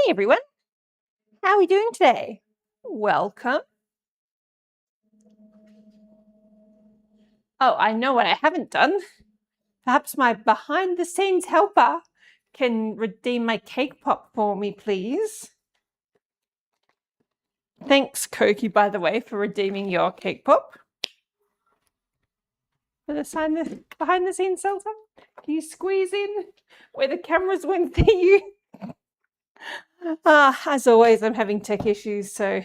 everyone. How are we doing today? Welcome. Oh, I know what I haven't done. Perhaps my behind-the-scenes helper can redeem my cake pop for me, please. Thanks, Koki, by the way, for redeeming your cake pop. For the behind-the-scenes salsa, can you squeeze in where the cameras won't see you? As always, I'm having tech issues, so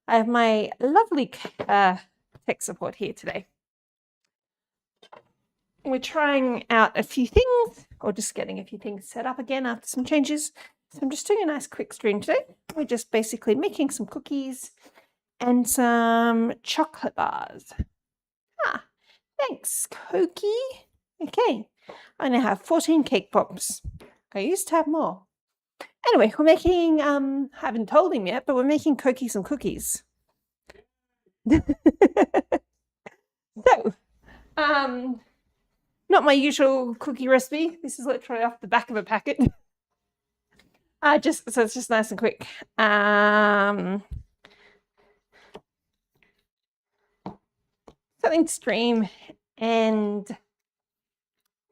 I have my lovely tech support here today. We're trying out a few things, or just getting a few things set up again after some changes. So I'm just doing a nice quick stream today. We're just basically making some cookies and some chocolate bars. Thanks, Koki. Okay, I now have 14 cake pops. I used to have more. Anyway, we're making, haven't told him yet, but we're making Koki some cookies. So, not my usual cookie recipe. This is literally off the back of a packet. So it's just nice and quick. Something to stream and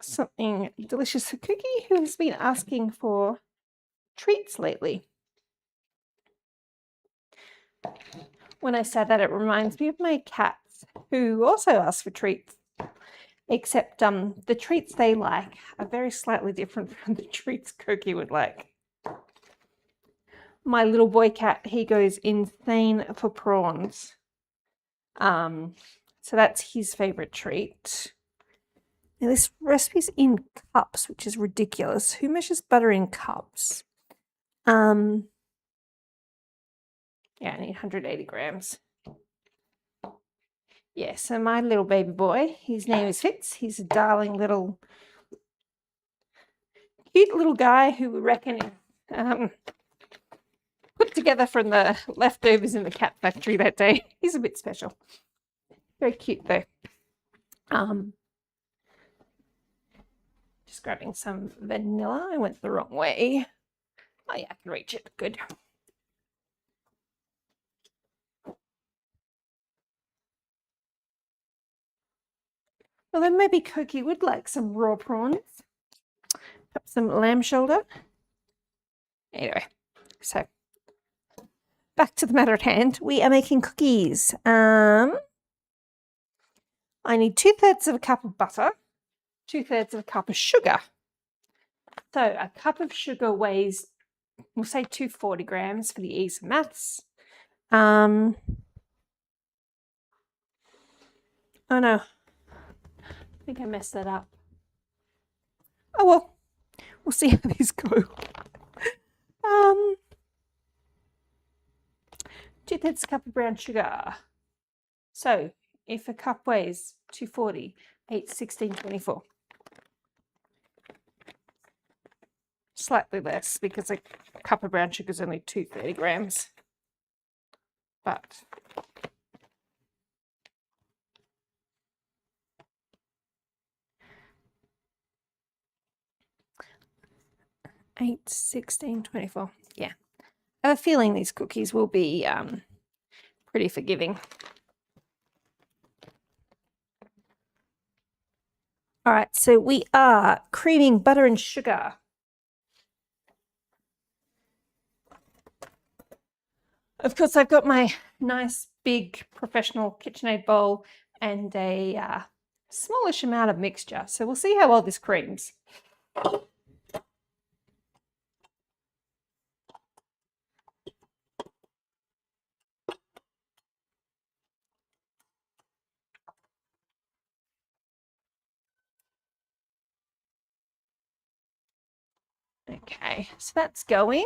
something delicious for Cookie, who has been asking for treats lately. When I say that, it reminds me of my cats, who also ask for treats. Except the treats they like are very slightly different from the treats Koki would like. My little boy cat, he goes insane for prawns. So that's his favorite treat. Now this recipe's in cups, which is ridiculous. Who measures butter in cups? Yeah, I need 180 grams. Yeah, so my little baby boy, his name is Fitz. He's a darling little, cute little guy who we reckon is put together from the leftovers in the cat factory that day. He's a bit special. Very cute though. Just grabbing some vanilla. I went the wrong way. Oh yeah, I can reach it. Good. Well, then maybe Koki would like some raw prawns. Perhaps some lamb shoulder. Anyway, so back to the matter at hand. We are making cookies. I need 2/3 of a cup of butter, 2/3 of a cup of sugar. So a cup of sugar weighs, we'll say 240 grams for the ease of maths. Oh no, I think I messed that up. Oh well, we'll see how these go. 2/3 cup of brown sugar. So if a cup weighs 240, 8, 16, 24. Slightly less because a cup of brown sugar is only 230 grams. But eight, 16, 24. Yeah. I have a feeling these cookies will be pretty forgiving. All right, so we are creaming butter and sugar. Of course, I've got my nice big professional KitchenAid bowl and a smallish amount of mixture. So we'll see how well this creams. Okay, so that's going.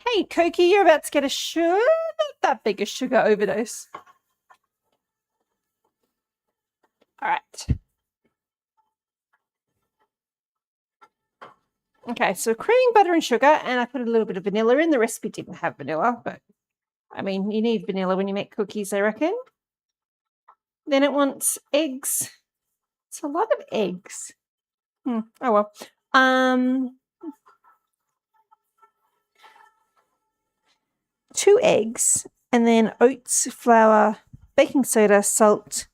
Hey, Koki, you're about to get a not that big a sugar overdose. All right. Okay, so creaming butter and sugar, and I put a little bit of vanilla in. The recipe didn't have vanilla, but I mean, you need vanilla when you make cookies, I reckon. Then it wants eggs. It's a lot of eggs. Oh well. 2 eggs, and then oats, flour, baking soda, salt,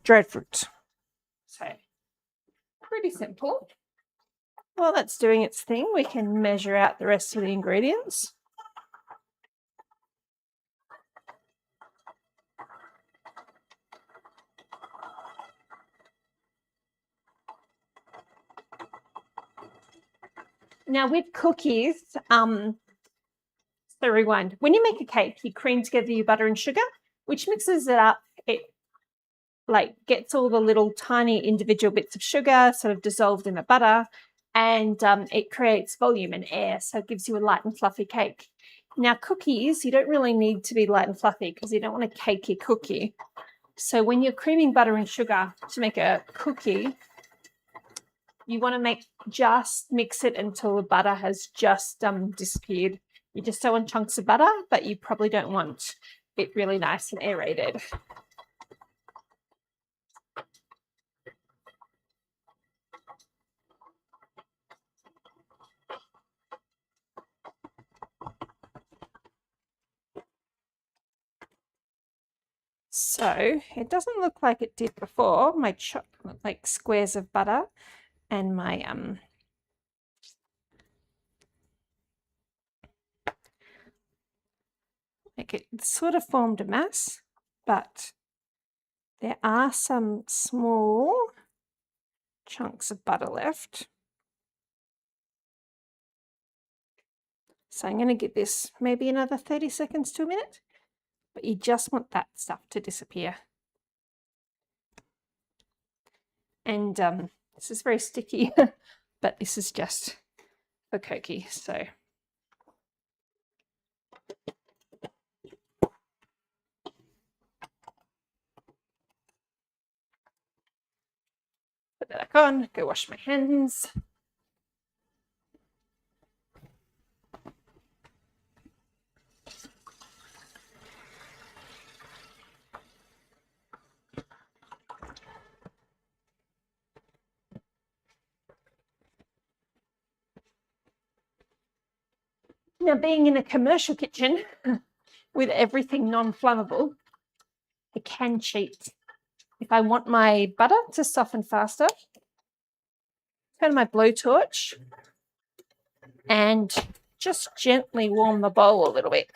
dried fruit. So pretty simple. While that's doing its thing, we can measure out the rest of the ingredients. Now with cookies, so rewind. When you make a cake, you cream together your butter and sugar, which mixes it up. It like gets all the little tiny individual bits of sugar sort of dissolved in the butter, and it creates volume and air, so it gives you a light and fluffy cake. Now cookies, you don't really need to be light and fluffy because you don't want a cakey cookie. So when you're creaming butter and sugar to make a cookie, you want to just mix it until the butter has just disappeared. You just don't want chunks of butter, but you probably don't want it really nice and aerated. So it doesn't look like it did before. My like squares of butter and my like it sort of formed a mass, but there are some small chunks of butter left. So I'm going to give this maybe another 30 seconds to a minute, but you just want that stuff to disappear. And this is very sticky, but this is just for Koki, so. Put that back on, go wash my hands. Now, being in a commercial kitchen with everything non-flammable, I can cheat. If I want my butter to soften faster, turn my blowtorch and just gently warm the bowl a little bit.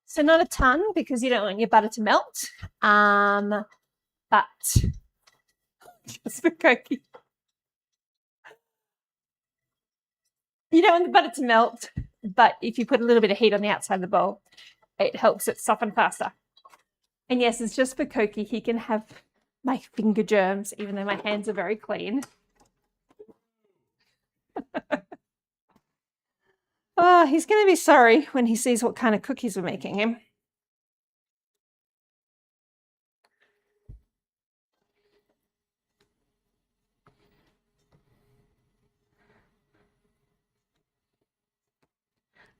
So not a ton because you don't want your butter to melt, but just for Koki. You don't want the butter to melt, but if you put a little bit of heat on the outside of the bowl, it helps it soften faster. And yes, it's just for Koki. He can have my finger germs, even though my hands are very clean. Oh, he's going to be sorry when he sees what kind of cookies we're making him.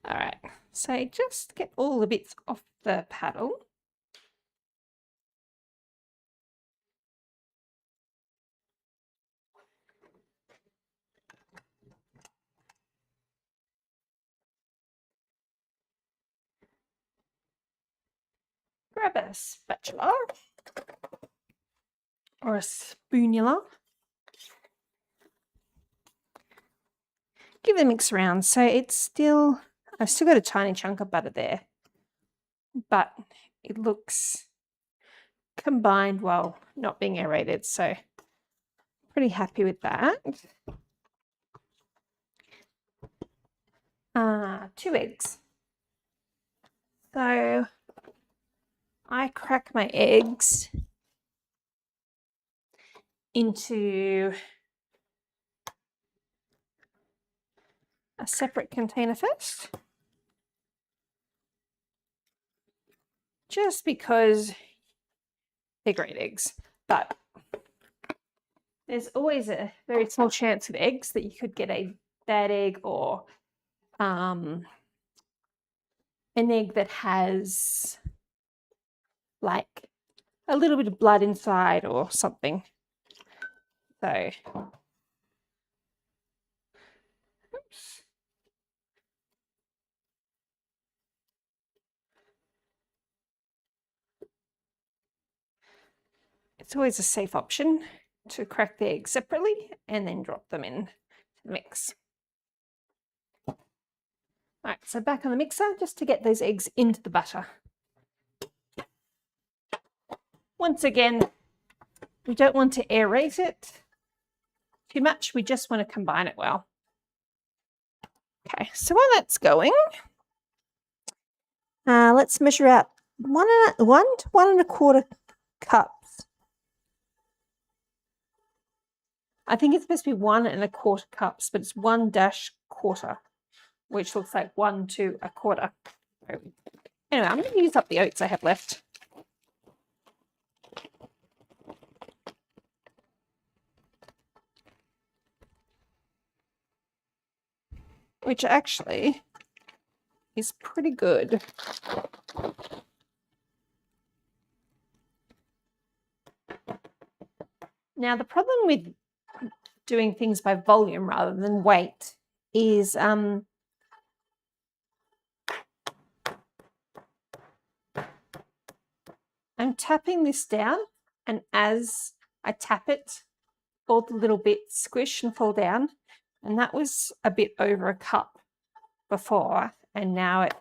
All right, so just get all the bits off the paddle. Grab a spatula or a spoonula. Give it a mix around. So it's still, I've still got a tiny chunk of butter there, but it looks combined while not being aerated. So pretty happy with that. 2 eggs. So I crack my eggs into a separate container first, just because they're great eggs, but there's always a very small chance with eggs that you could get a bad egg or an egg that has like a little bit of blood inside or something. So, oops. It's always a safe option to crack the eggs separately and then drop them in the mix. All right, so back on the mixer just to get those eggs into the butter. Once again, we don't want to aerate it too much. We just want to combine it well. Okay, so while that's going, let's measure out 1 to 1.25 cups. I think it's supposed to be 1.25 cups, but it's 1-quarter, which looks like 1 to 1/4. Anyway, I'm going to use up the oats I have left. Which actually is pretty good. Now, the problem with doing things by volume rather than weight is I'm tapping this down, and as I tap it, all the little bits squish and fall down, and that was a bit over a cup before, and now it's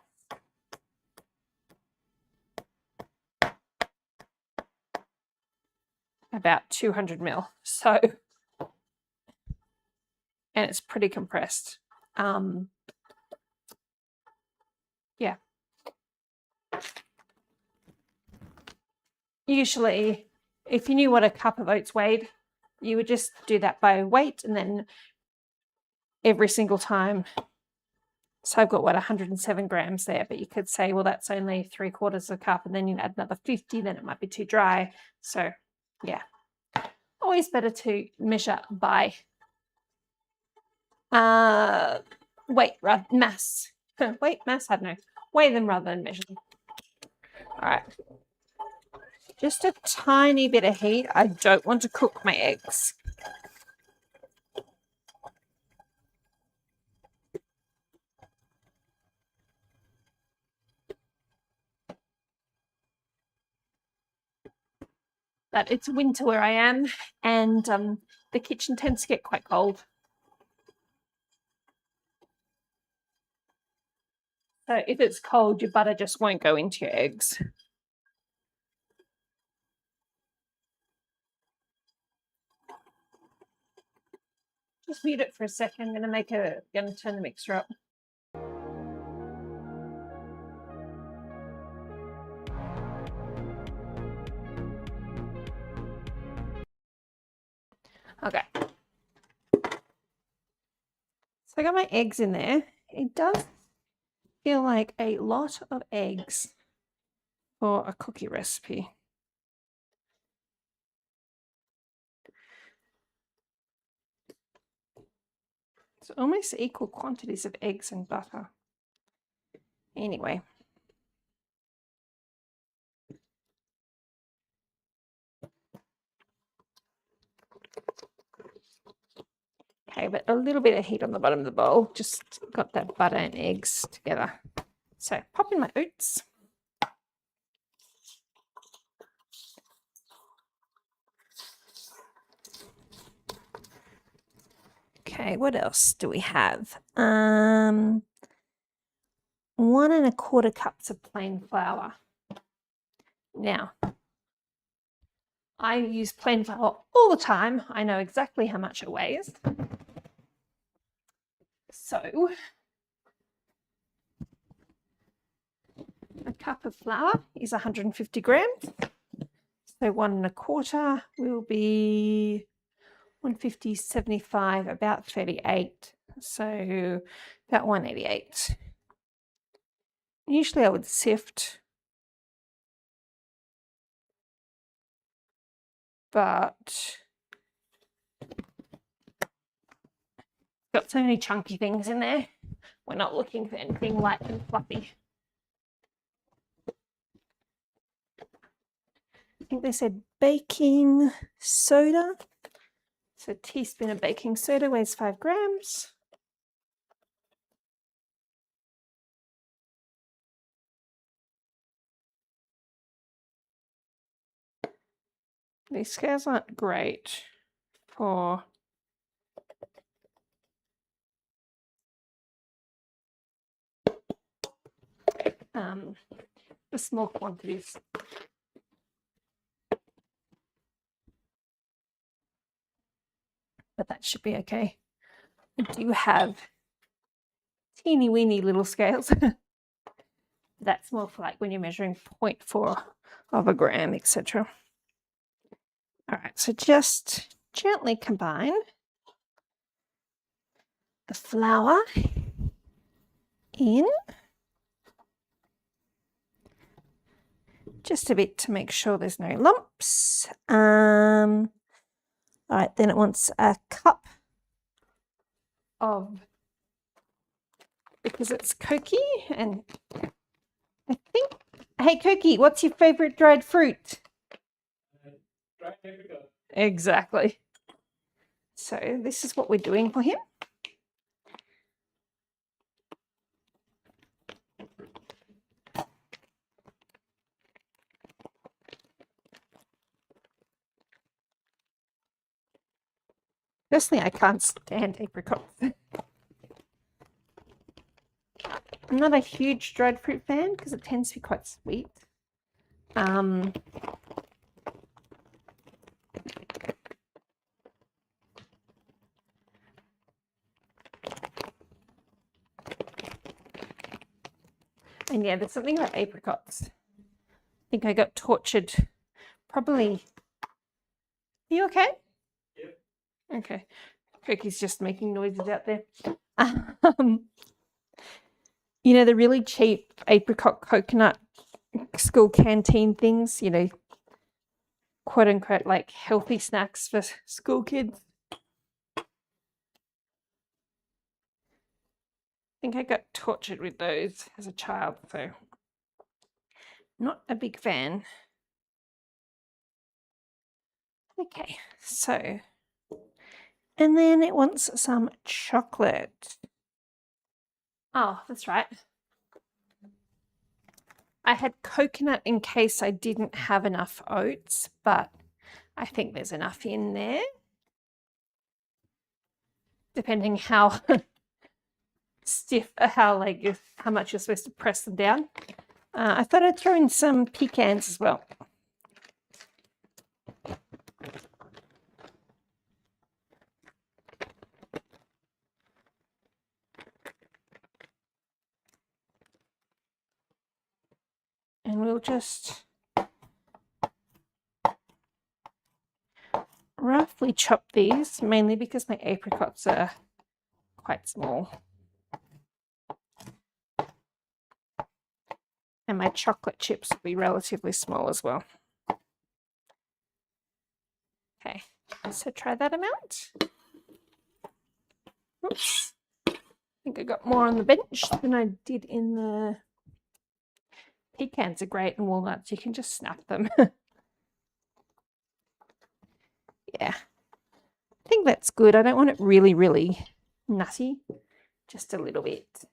about 200 ml. So, and it's pretty compressed. Yeah. Usually, if you knew what a cup of oats weighed, you would just do that by weight, and then every single time. So I've got, what, 107 grams there, but you could say, well, that's only 3/4 cup, and then you add another 50, then it might be too dry. So yeah, always better to measure by weight rather mass. Weight, mass, I don't know. Weigh them rather than measure them. All right. Just a tiny bit of heat. I don't want to cook my eggs. But it's winter where I am, and the kitchen tends to get quite cold. So if it's cold, your butter just won't go into your eggs. Just mute it for a second. I'm going to turn the mixer up. Okay. So I got my eggs in there. It does feel like a lot of eggs for a cookie recipe. It's almost equal quantities of eggs and butter. Anyway. Okay, but a little bit of heat on the bottom of the bowl. Just got that butter and eggs together. So pop in my oats. Okay, what else do we have? 1.25 cups of plain flour. Now, I use plain flour all the time. I know exactly how much it weighs. So, a cup of flour is 150 grams. So 1.25 will be 150, 75, about 38. So about 188. Usually I would sift, but got so many chunky things in there. We're not looking for anything light and fluffy. think they said baking soda. So a teaspoon of baking soda weighs 5 grams. These scales aren't great for the small quantities. But that should be okay. I do have teeny weeny little scales. That's more for like when you're measuring 0.4 of a gram, etc. All right, so just gently combine the flour in. Just a bit to make sure there's no lumps. All right, then it wants a cup of, because it's Koki, and I think, hey Koki, what's your favorite dried fruit? Dried apricot. Exactly. So this is what we're doing for him. Personally, I can't stand apricots. I'm not a huge dried fruit fan because it tends to be quite sweet. And yeah, there's something about apricots. I think I got tortured. Probably. Are you okay? Yep. Okay. Cookie's just making noises out there. You know, the really cheap apricot coconut school canteen things, you know, quote unquote, like healthy snacks for school kids. I think I got tortured with those as a child, so not a big fan. Okay, so, and then it wants some chocolate. Oh, that's right. I had coconut in case I didn't have enough oats, but I think there's enough in there. Depending how stiff, how much you're supposed to press them down. I thought I'd throw in some pecans as well. And we'll just roughly chop these, mainly because my apricots are quite small. And my chocolate chips will be relatively small as well. Okay, so try that amount. Oops. I think I got more on the bench than I did in the... Pecans are great, and walnuts, you can just snap them. Yeah, I think that's good. I don't want it really, really nutty, just a little bit.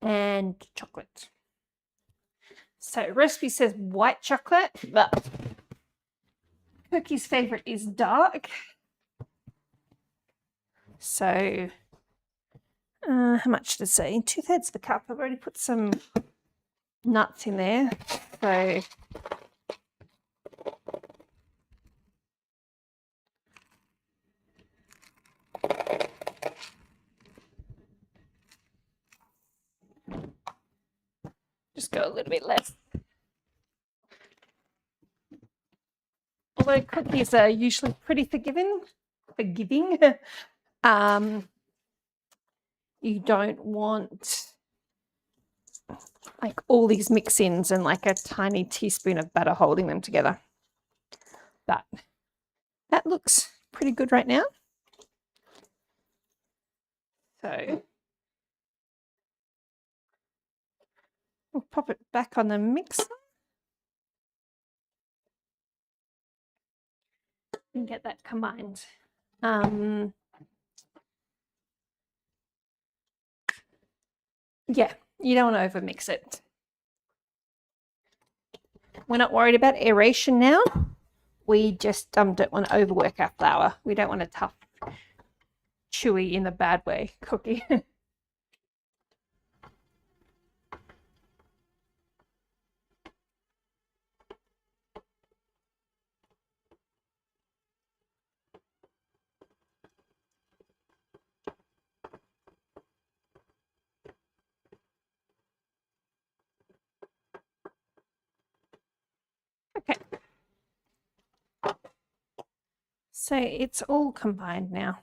And chocolate. So recipe says white chocolate, but Cookie's favorite is dark. So how much did it say? 2/3 of the cup. I've already put some nuts in there. So just go a little bit less. Although cookies are usually pretty forgiving, you don't want like all these mix-ins and like a tiny teaspoon of butter holding them together. But that looks pretty good right now. So we'll pop it back on the mixer. and get that combined. Yeah, you don't want to overmix it. We're not worried about aeration now. We just don't want to overwork our flour. We don't want a tough, chewy in the bad way cookie. Okay. So it's all combined now.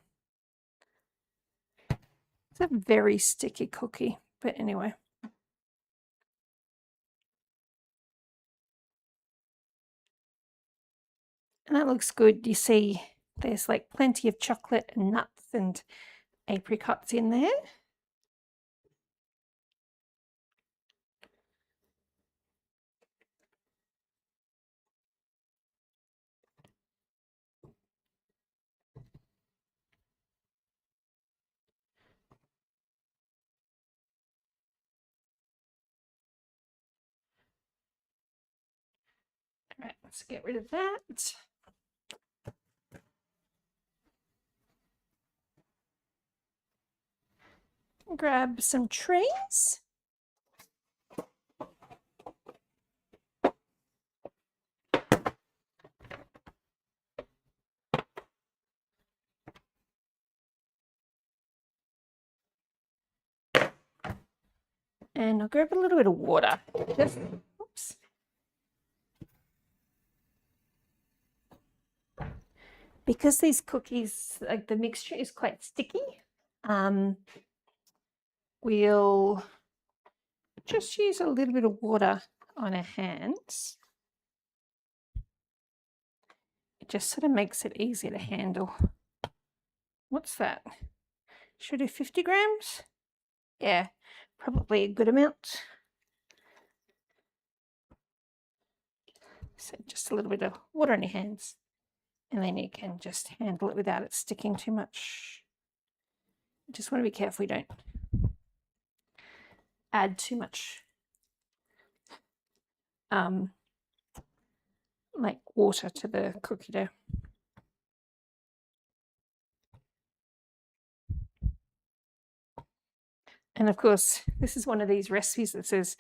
It's a very sticky cookie, but anyway. And that looks good. You see there's like plenty of chocolate and nuts and apricots in there. All right, let's get rid of that. Grab some trays. And I'll grab a little bit of water. Just, oops. Because these cookies, like the mixture is quite sticky, we'll just use a little bit of water on our hands. It just sort of makes it easier to handle. What's that? Should I do 50 grams? Yeah, probably a good amount. So just a little bit of water on your hands, and then you can just handle it without it sticking too much. Just want to be careful you don't add too much like water to the cookie dough. And of course, this is one of these recipes that says,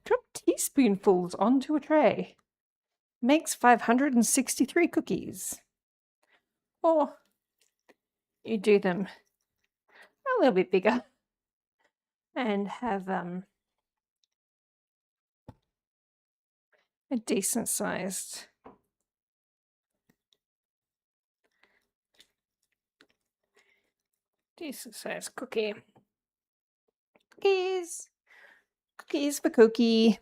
drop teaspoonfuls onto a tray. Makes 563 cookies. Or you do them a little bit bigger and have a decent sized cookie. Cookies for Cookie.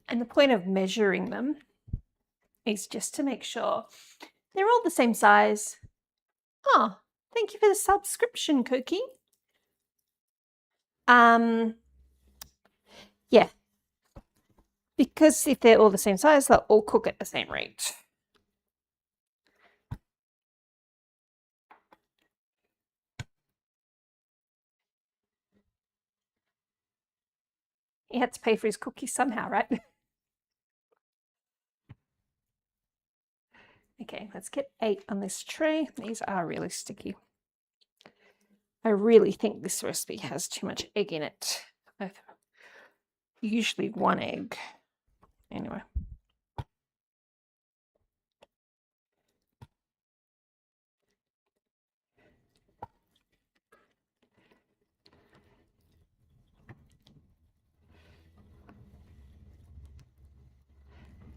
And the point of measuring them is just to make sure they're all the same size. Oh, thank you for the subscription, Cookie. Yeah, because if they're all the same size, they'll all cook at the same rate. He had to pay for his cookies somehow, right? Okay, let's get 8 on this tray. These are really sticky. I really think this recipe has too much egg in it. Usually 1 egg. Anyway.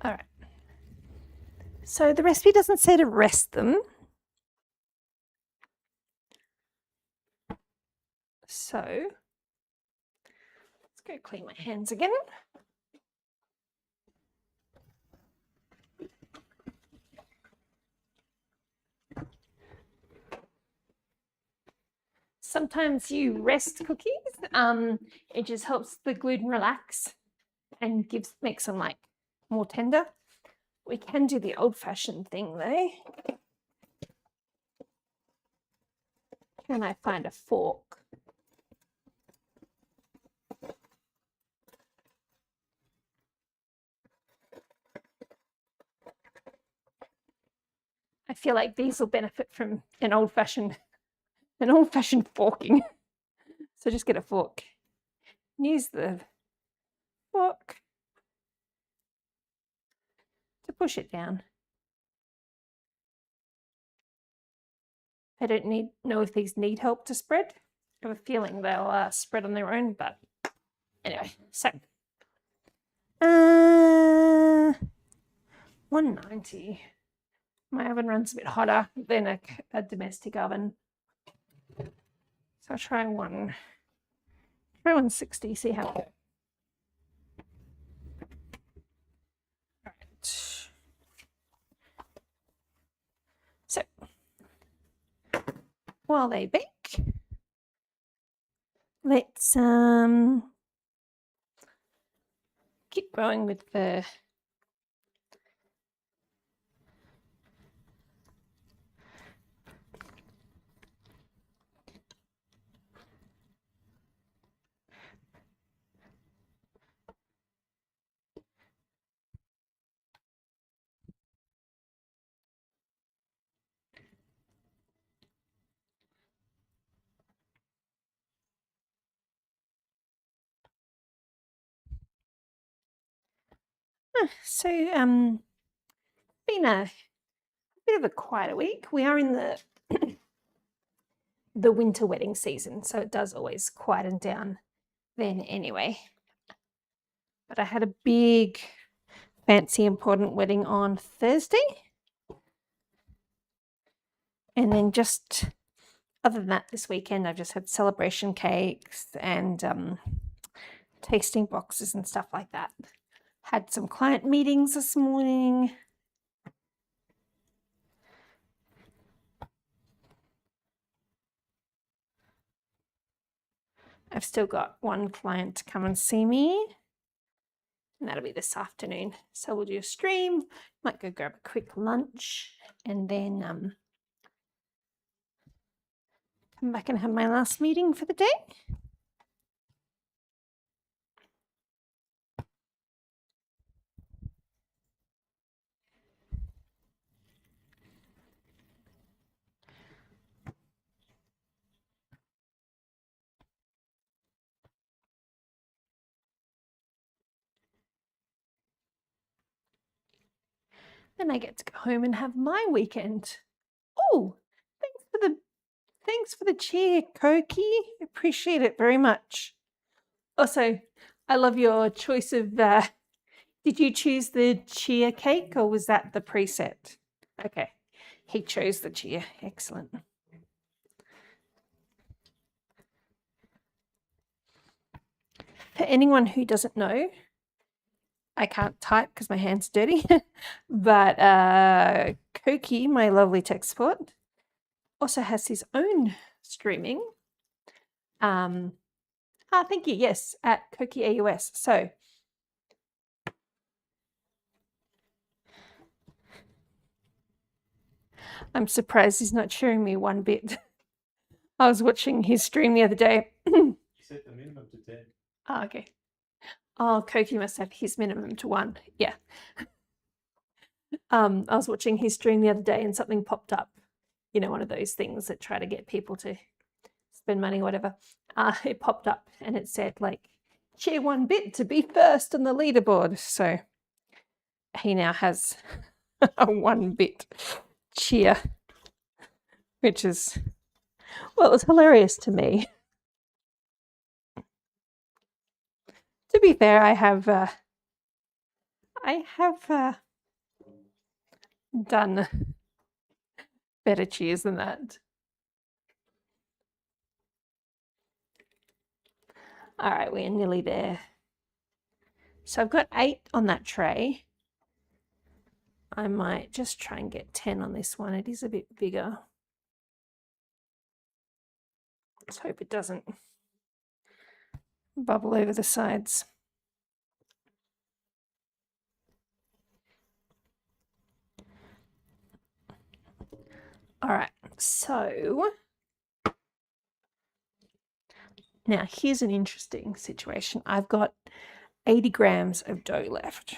All right. So the recipe doesn't say to rest them. So let's go clean my hands again. Sometimes you rest cookies. It just helps the gluten relax and makes them like more tender. We can do the old-fashioned thing though. Can I find a fork? I feel like these will benefit from an old-fashioned forking. So just get a fork. Use the fork to push it down. I don't know if these need help to spread. I have a feeling they'll spread on their own, but anyway, so 190. My oven runs a bit hotter than a domestic oven. So I'll try 160, see how it goes. Right. So while they bake, let's keep going with the so been a bit of a quieter week. We are in the winter wedding season, so it does always quieten down then anyway. But I had a big, fancy, important wedding on Thursday. And then just other than that, this weekend, I've just had celebration cakes and tasting boxes and stuff like that. Had some client meetings this morning. I've still got one client to come and see me, and that'll be this afternoon. So we'll do a stream, might go grab a quick lunch, and then come back and have my last meeting for the day. Then I get to go home and have my weekend. Oh, thanks for the cheer, Koki. Appreciate it very much. Also, I love your choice of. Did you choose the chia cake or was that the preset? Okay, he chose the chia. Excellent. For anyone who doesn't know, I can't type because my hand's dirty, but Koki, my lovely tech support, also has his own streaming. Thank you. Yes, at Koki AUS. So I'm surprised he's not cheering me one bit. I was watching his stream the other day. You set the minimum to 10. Oh, okay. Oh, Koki must have his minimum to 1. Yeah. I was watching his stream the other day and something popped up. You know, one of those things that try to get people to spend money or whatever. It popped up and it said like, cheer 1 bit to be first on the leaderboard. So he now has a 1 bit cheer, which is, well, it was hilarious to me. To be fair, I have done better cheers than that. All right, we're nearly there. So I've got 8 on that tray. I might just try and get 10 on this one. It is a bit bigger. Let's hope it doesn't bubble over the sides. All right, so now here's an interesting situation. I've got 80 grams of dough left,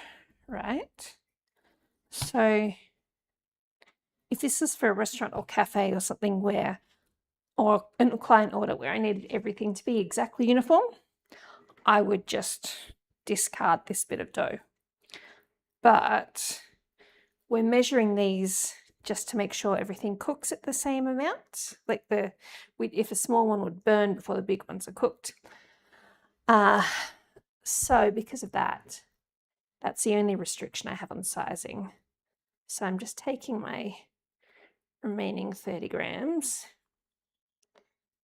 right? So if this is for a restaurant or cafe or something where, or a client order where I needed everything to be exactly uniform, I would just discard this bit of dough. But we're measuring these just to make sure everything cooks at the same amount. Like if a small one would burn before the big ones are cooked. So because of that, that's the only restriction I have on sizing. So I'm just taking my remaining 30 grams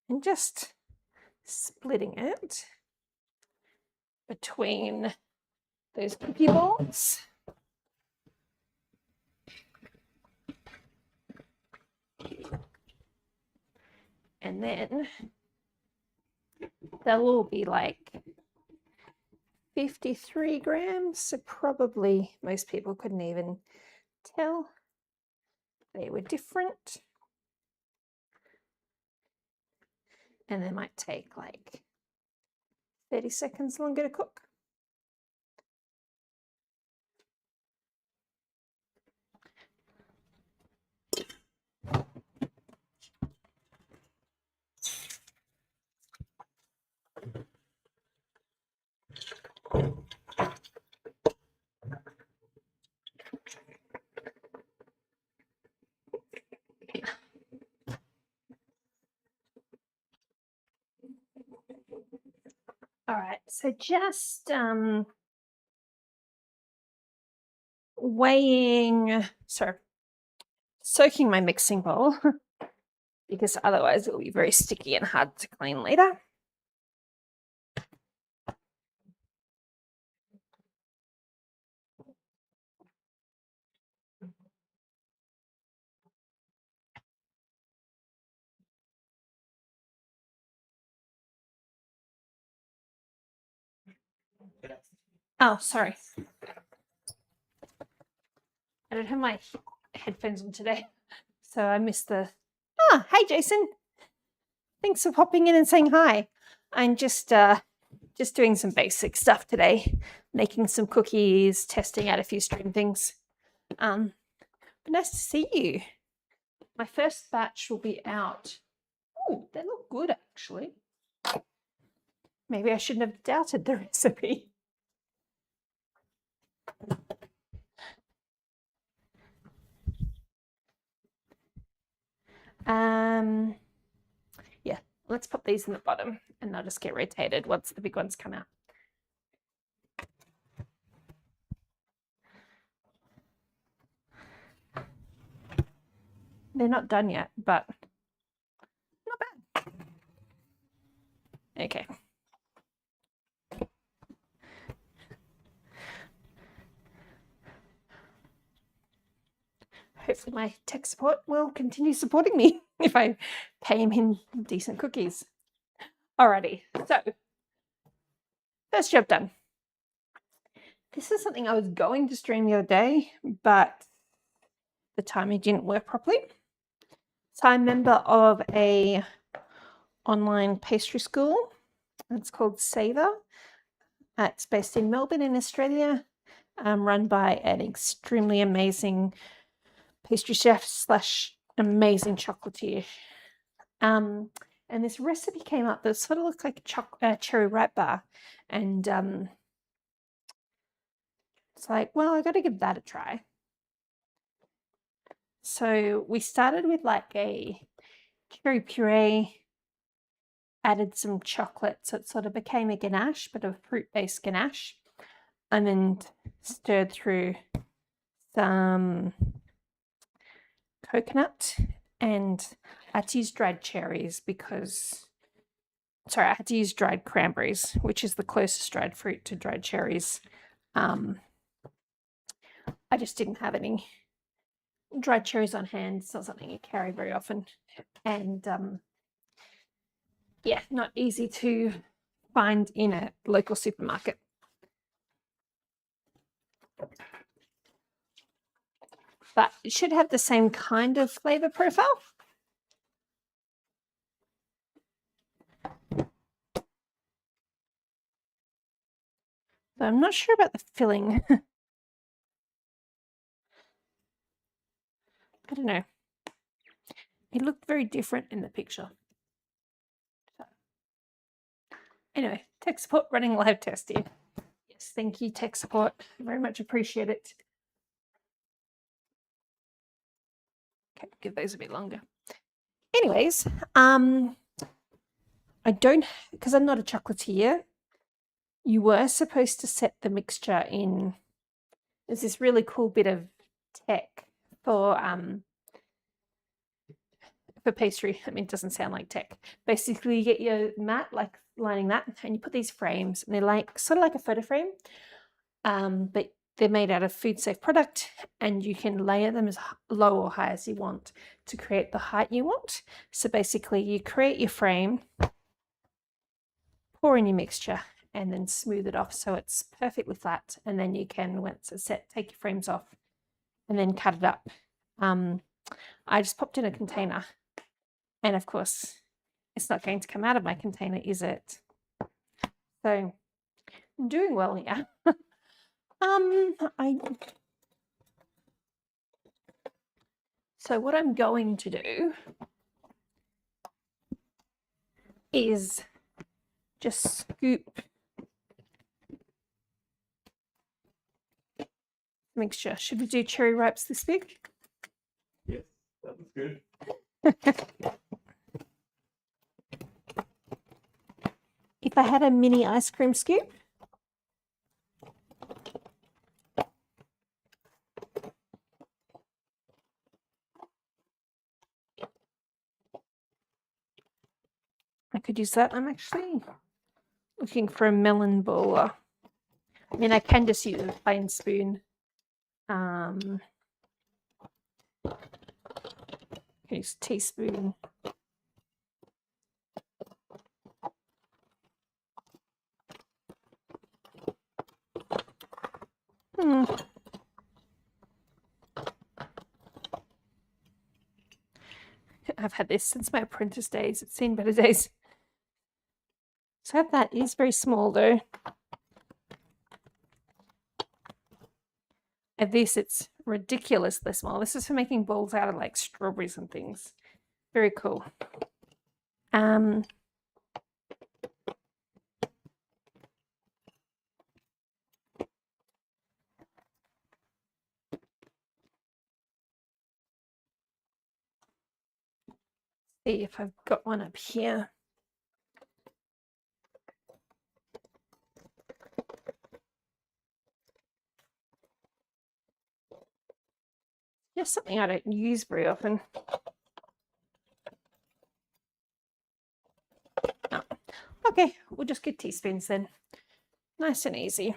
and just splitting it between those cookie balls. And then they'll all be like 53 grams. So probably most people couldn't even tell they were different. And they might take like 30 seconds longer to cook. All right, so just soaking my mixing bowl because otherwise it will be very sticky and hard to clean later. Oh, sorry. I don't have my headphones on today, so I missed the... Ah, hey, Jason. Thanks for popping in and saying hi. I'm just doing some basic stuff today, making some cookies, testing out a few stream things. But nice to see you. My first batch will be out. Oh, they look good, actually. Maybe I shouldn't have doubted the recipe. Yeah, let's put these in the bottom and they'll just get rotated once the big ones come out. They're not done yet, but not bad. Okay. Hopefully my tech support will continue supporting me if I pay him in decent cookies. Alrighty, so first job done. This is something I was going to stream the other day, but the timing didn't work properly. So I'm a member of a online pastry school. It's called Savor. It's based in Melbourne in Australia, run by an extremely amazing pastry chef / amazing chocolatier. And this recipe came up that sort of looked like a cherry ripe bar. And it's like, well, I got to give that a try. So we started with like a cherry puree, added some chocolate, so it sort of became a ganache, but a fruit-based ganache, and then stirred through some coconut, and I had to use dried cherries because, sorry, I had to use dried cranberries, which is the closest dried fruit to dried cherries. I just didn't have any dried cherries on hand. It's not something you carry very often. And yeah, not easy to find in a local supermarket. But it should have the same kind of flavor profile. So I'm not sure about the filling. I don't know. It looked very different in the picture. So, anyway, tech support running live test here. Yes, thank you, tech support. Very much appreciate it. Okay, give those a bit longer. Anyways, I don't, because I'm not a chocolatier, you were supposed to set the mixture in. There's this really cool bit of tech for pastry. I mean, it doesn't sound like tech. Basically, you get your mat, like lining that, and you put these frames, and they're like sort of like a photo frame, but they're made out of food safe product, and you can layer them as low or high as you want to create the height you want. So basically, you create your frame, pour in your mixture, and then smooth it off so it's perfectly flat. And then you can, once it's set, take your frames off and then cut it up. I just popped in a container, and of course, it's not going to come out of my container, is it? So I'm doing well here. So what I'm going to do is just scoop mixture. Should we do cherry ripes this big? Yes, that was good. If I had a mini ice cream scoop, I could use that. I'm actually looking for a melon bowler. I mean, I can just use a plain spoon. Use teaspoon. I've had this since my apprentice days. It's seen better days. So that is very small though. And this, it's ridiculously small. This is for making balls out of like strawberries and things. Very cool. See if I've got one up here. Just something I don't use very often. Oh. Okay, we'll just get teaspoons then. Nice and easy.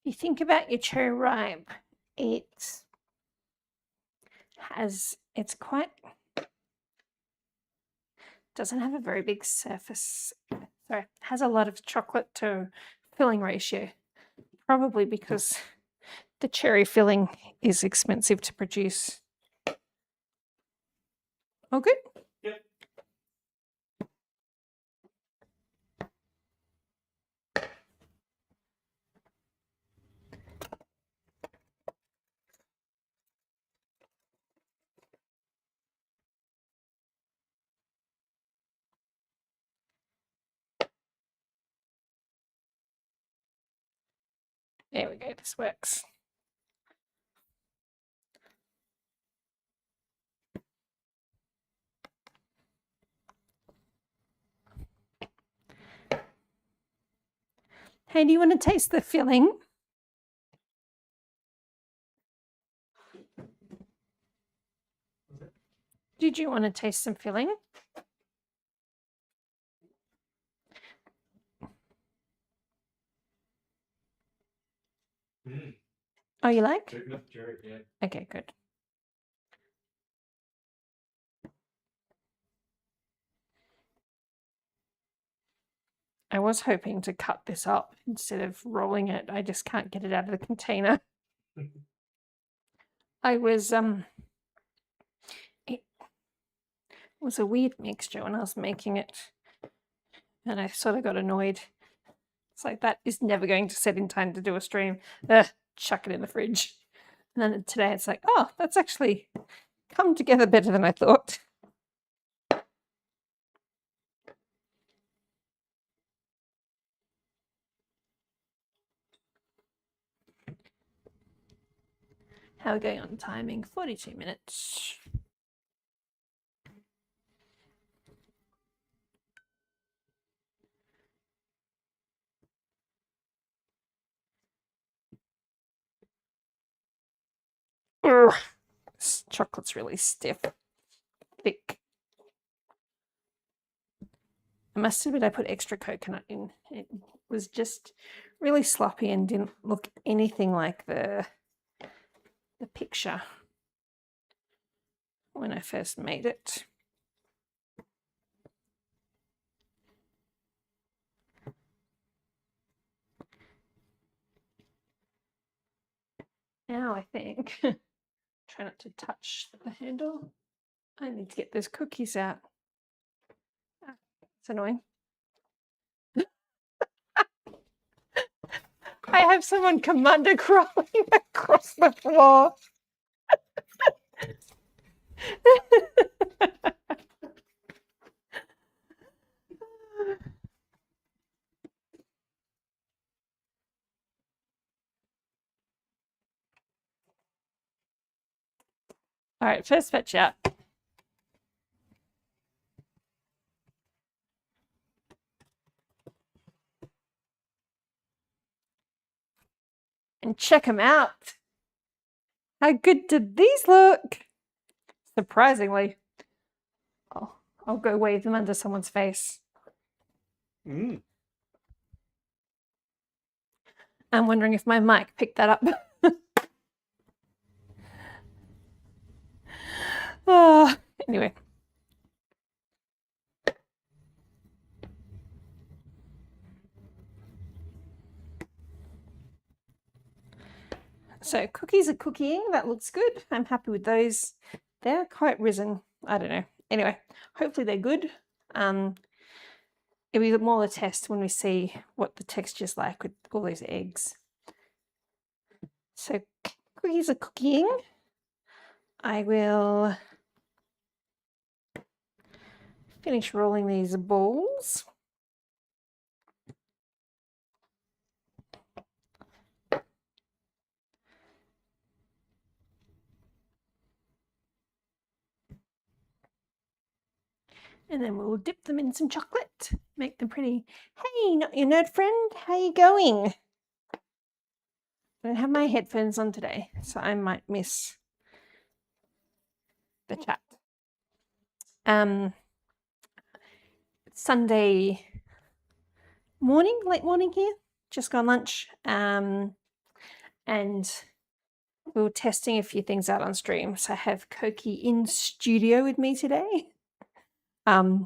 If you think about your cherry ripe, it's quite, doesn't have a very big surface. Sorry, has a lot of chocolate to filling ratio, probably because the cherry filling is expensive to produce. All good? Yep. There we go, this works. Hey, do you want to taste the filling? Did you want to taste some filling? Oh, you like? Big enough jerk, yeah. Okay, good. I was hoping to cut this up instead of rolling it. I just can't get it out of the container. It was a weird mixture when I was making it, and I sort of got annoyed. It's like, that is never going to set in time to do a stream. Chuck it in the fridge. And then today it's like, oh, that's actually come together better than I thought. How are we going on timing? 42 minutes. Ugh, this chocolate's really stiff, thick. I must admit I put extra coconut in. It was just really sloppy and didn't look anything like the picture when I first made it. Now I think, try not to touch the handle. I need to get those cookies out. It's annoying. I have someone commander crawling across the floor. All right, first fetch out. And check them out. How good did these look? Surprisingly. Oh, I'll go wave them under someone's face. Mm. I'm wondering if my mic picked that up. Anyway. So cookies are cooking. That looks good. I'm happy with those. They're quite risen. I don't know. Anyway, hopefully they're good. It'll be more a test when we see what the texture's like with all those eggs. So cookies are cooking. I will finish rolling these balls. And then we'll dip them in some chocolate, make them pretty. Hey, not your nerd friend, how you going? I don't have my headphones on today, so I might miss the chat. Sunday morning, late morning here, just gone lunch, and we were testing a few things out on stream. So I have Koki in studio with me today,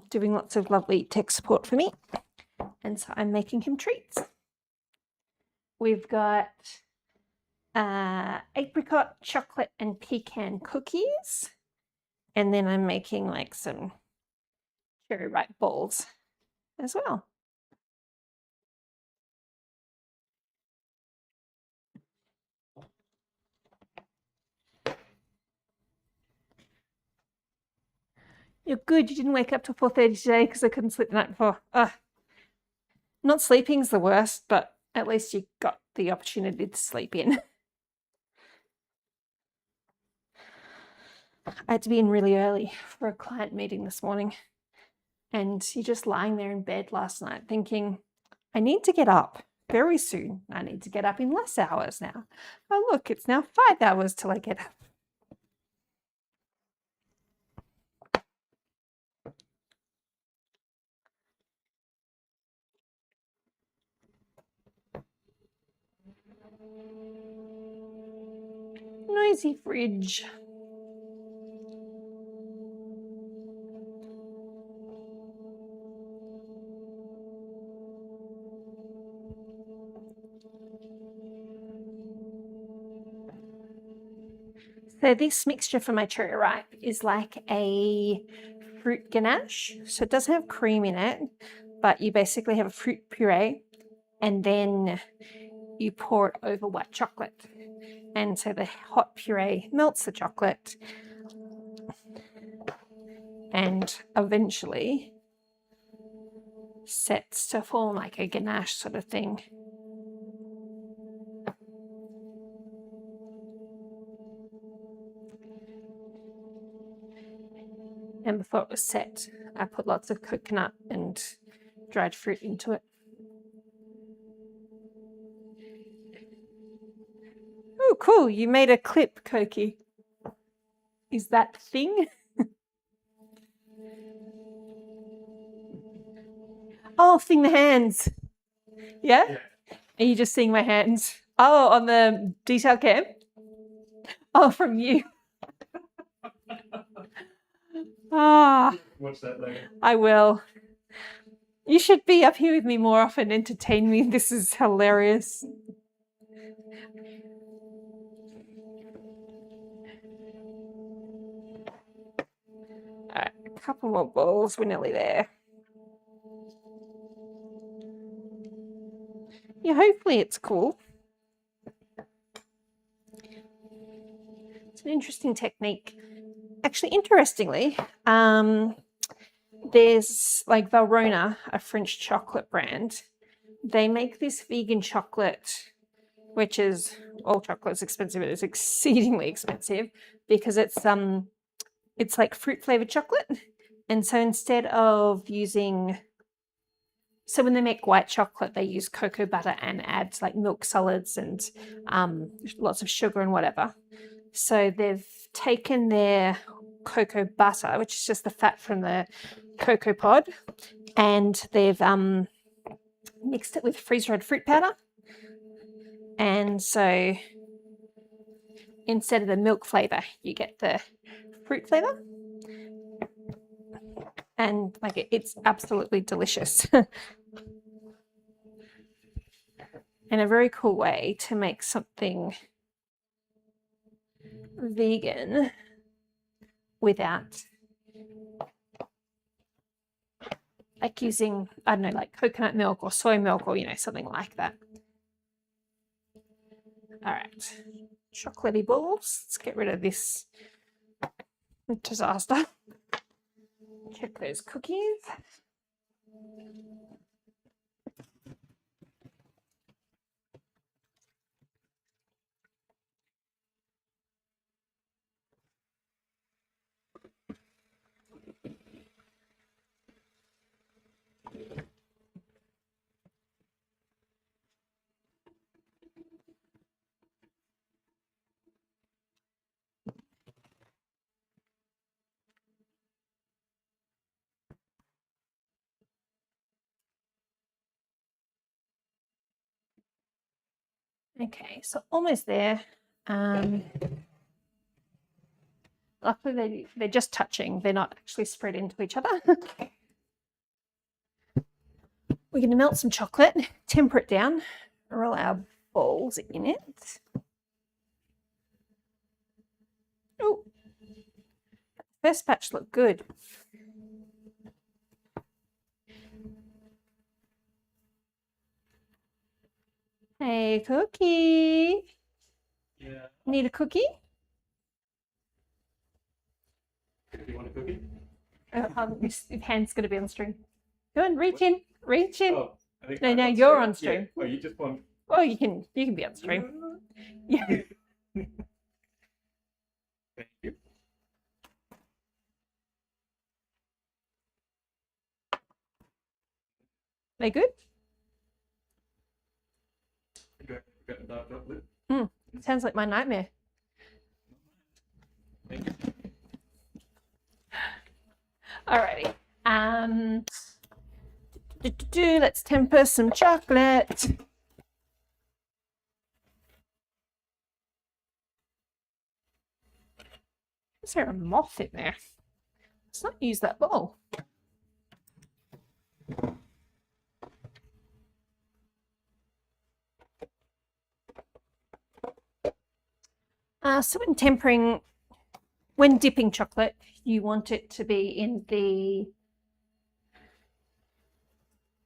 doing lots of lovely tech support for me, and so I'm making him treats. We've got apricot, chocolate, and pecan cookies, and then I'm making like some cherry ripe balls as well. You're good. You didn't wake up till 4:30 today because I couldn't sleep the night before. Not sleeping's the worst, but at least you got the opportunity to sleep in. I had to be in really early for a client meeting this morning, and you're just lying there in bed last night thinking, I need to get up very soon. I need to get up in less hours now. Oh, look, it's now 5 hours till I get up. Noisy fridge. So this mixture for my cherry ripe is like a fruit ganache. So it doesn't have cream in it, but you basically have a fruit puree and then you pour it over white chocolate. And so the hot puree melts the chocolate and eventually sets to form like a ganache sort of thing. And before it was set, I put lots of coconut and dried fruit into it. Oh, cool. You made a clip, Koki. Is that the thing? Oh, thing the hands. Yeah? Yeah. Are you just seeing my hands? Oh, on the detail cam? Oh, from you. Ah, Watch that later. I will. You should be up here with me more often, entertain me. This is hilarious. All right, a couple more balls. We're nearly there. Yeah, hopefully it's cool. It's an interesting technique. Actually, interestingly, there's like Valrhona, a French chocolate brand. They make this vegan chocolate, which is, all chocolate is expensive. It is exceedingly expensive because it's like fruit flavored chocolate. And so instead of using, so when they make white chocolate, they use cocoa butter and add like milk solids and lots of sugar and whatever. So they've taken their cocoa butter, which is just the fat from the cocoa pod, and they've mixed it with freeze-dried fruit powder. And so instead of the milk flavor, you get the fruit flavor. And like it's absolutely delicious. And a very cool way to make something vegan without like using, I don't know, like coconut milk or soy milk or, you know, something like that. All right, chocolatey balls. Let's get rid of this disaster. Check those cookies. Okay, so almost there. Luckily they're just touching. They're not actually spread into each other. We're going to melt some chocolate, temper it down, roll our balls in it. Oh, first batch looked good. Hey, Cookie. Yeah. Need a cookie? Do you want a cookie? Your hand's going to be on stream. Go on, reach in, reach in. Oh, I think No, I'm now on you're stream. on stream. Yeah. Oh, you just want. Oh, you can be on stream. Yeah. Thank you. They good? Got the dark chocolate. Sounds like my nightmare. Thank you. Alrighty. Let's temper some chocolate. Is there a moth in there? Let's not use that bowl. So when dipping chocolate, you want it to be in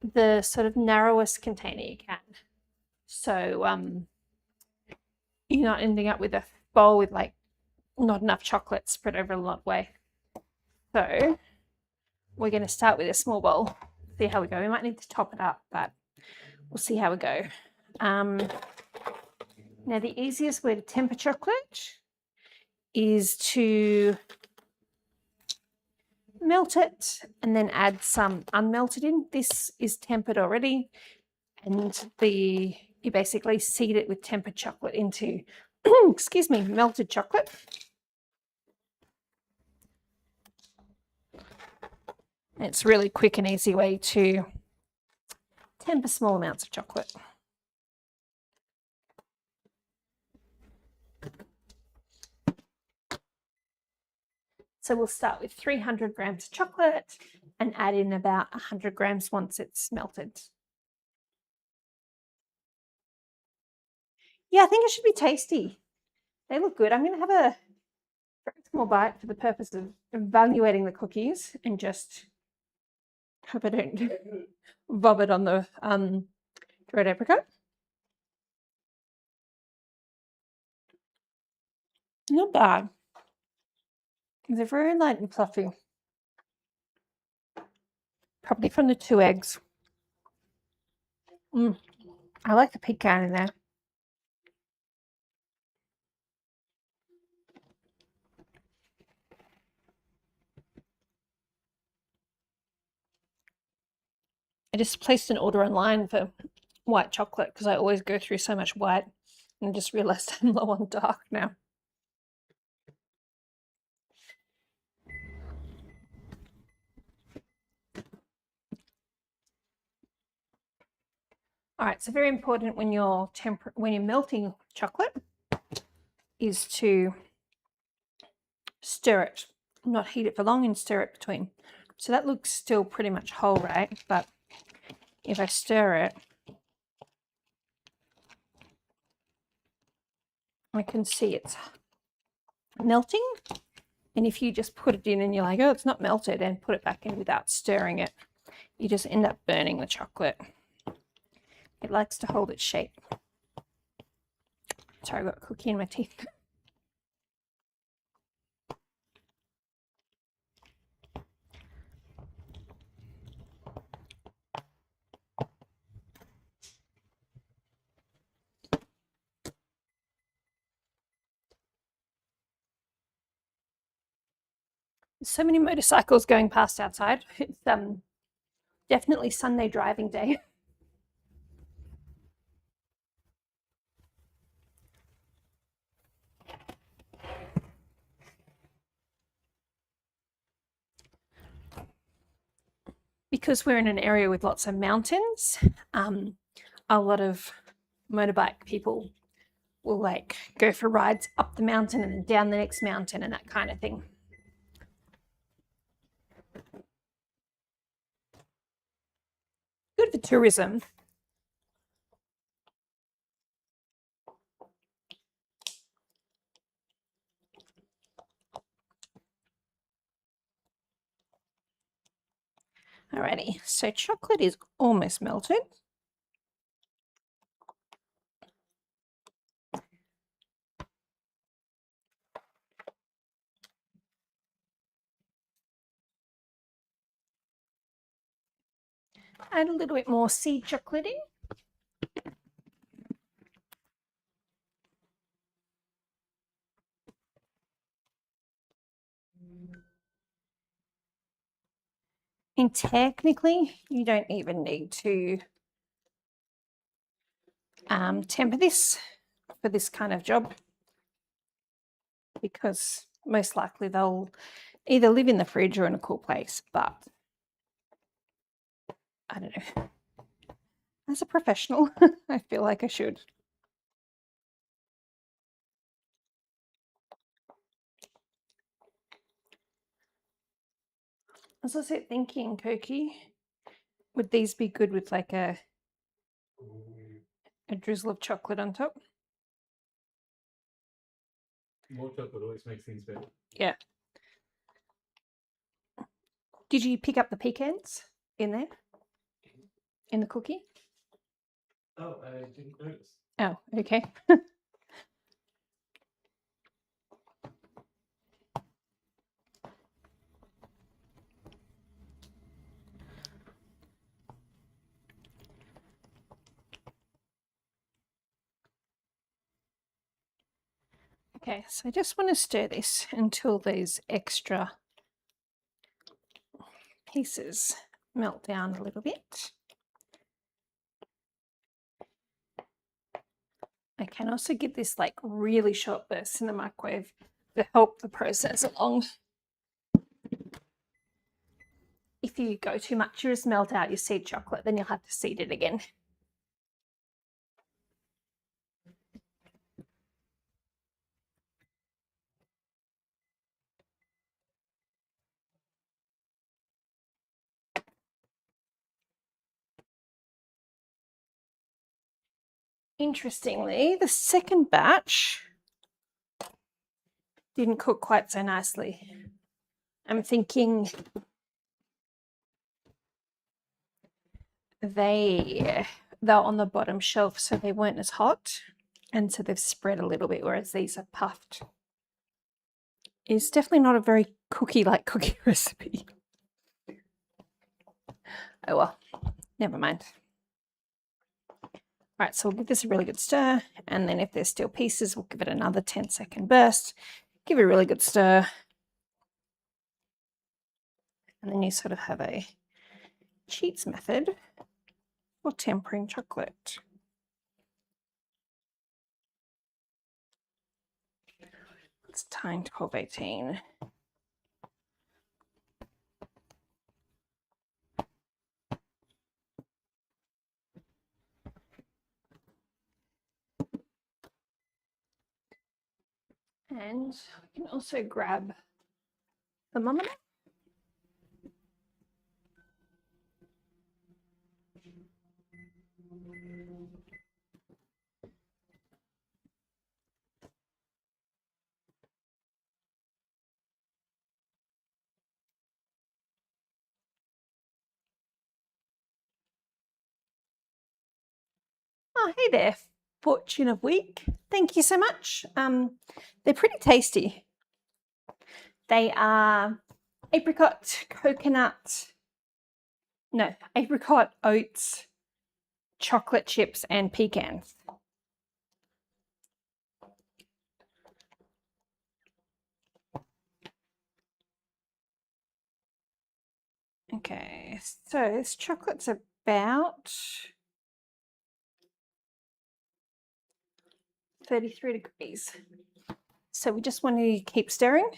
the sort of narrowest container you can. So you're not ending up with a bowl with like not enough chocolate spread over a lot way. So we're going to start with a small bowl, see how we go. We might need to top it up, but we'll see how we go. Now the easiest way to temper chocolate is to melt it and then add some unmelted in. This is tempered already, and you basically seed it with tempered chocolate into excuse me, melted chocolate. And it's really quick and easy way to temper small amounts of chocolate. So we'll start with 300 grams of chocolate and add in about 100 grams once it's melted. Yeah, I think it should be tasty. They look good. I'm going to have a very small bite for the purpose of evaluating the cookies and just hope I don't vomit on the dried apricot. Not bad. They're very light and fluffy. Probably from the 2 eggs. I like the pecan in there. I just placed an order online for white chocolate because I always go through so much white, and I just realized I'm low on dark now. All right, so very important when you're melting chocolate is to stir it, not heat it for long, and stir it between. So that looks still pretty much whole, right? But if I stir it, I can see it's melting. And if you just put it in and you're like, oh, it's not melted, and put it back in without stirring it, you just end up burning the chocolate. It likes to hold its shape. Sorry, I've got a cookie in my teeth. So many motorcycles going past outside. It's definitely Sunday driving day. Because we're in an area with lots of mountains, a lot of motorbike people will like go for rides up the mountain and then down the next mountain and that kind of thing. Good for tourism. Alrighty, so chocolate is almost melted. Add a little bit more seed chocolate in. And technically, you don't even need to temper this for this kind of job, because most likely they'll either live in the fridge or in a cool place, but I don't know. As a professional, I feel like I should. As I was thinking, Koki, would these be good with like a drizzle of chocolate on top? More chocolate always makes things better. Yeah. Did you pick up the pecans in there? In the cookie? Oh, I didn't notice. Oh, okay. Okay, so I just want to stir this until those extra pieces melt down a little bit. I can also give this like really short bursts in the microwave to help the process along. If you go too much, you just melt out your seed chocolate, then you'll have to seed it again. Interestingly, the second batch didn't cook quite so nicely. I'm thinking they're on the bottom shelf, so they weren't as hot, and so they've spread a little bit, whereas these are puffed. It's definitely not a very cookie-like cookie recipe. Oh well, never mind. All right, so we'll give this a really good stir, and then if there's still pieces, we'll give it another 10-second burst, give it a really good stir, and then you sort of have a Sheets method for tempering chocolate. It's time 12:18. And we can also grab the thermometer. Oh, hey there, Fortune of Week. Thank you so much. They're pretty tasty. They are apricot oats, chocolate chips, and pecans. Okay, so this chocolate's about 33 degrees. So we just want to keep stirring.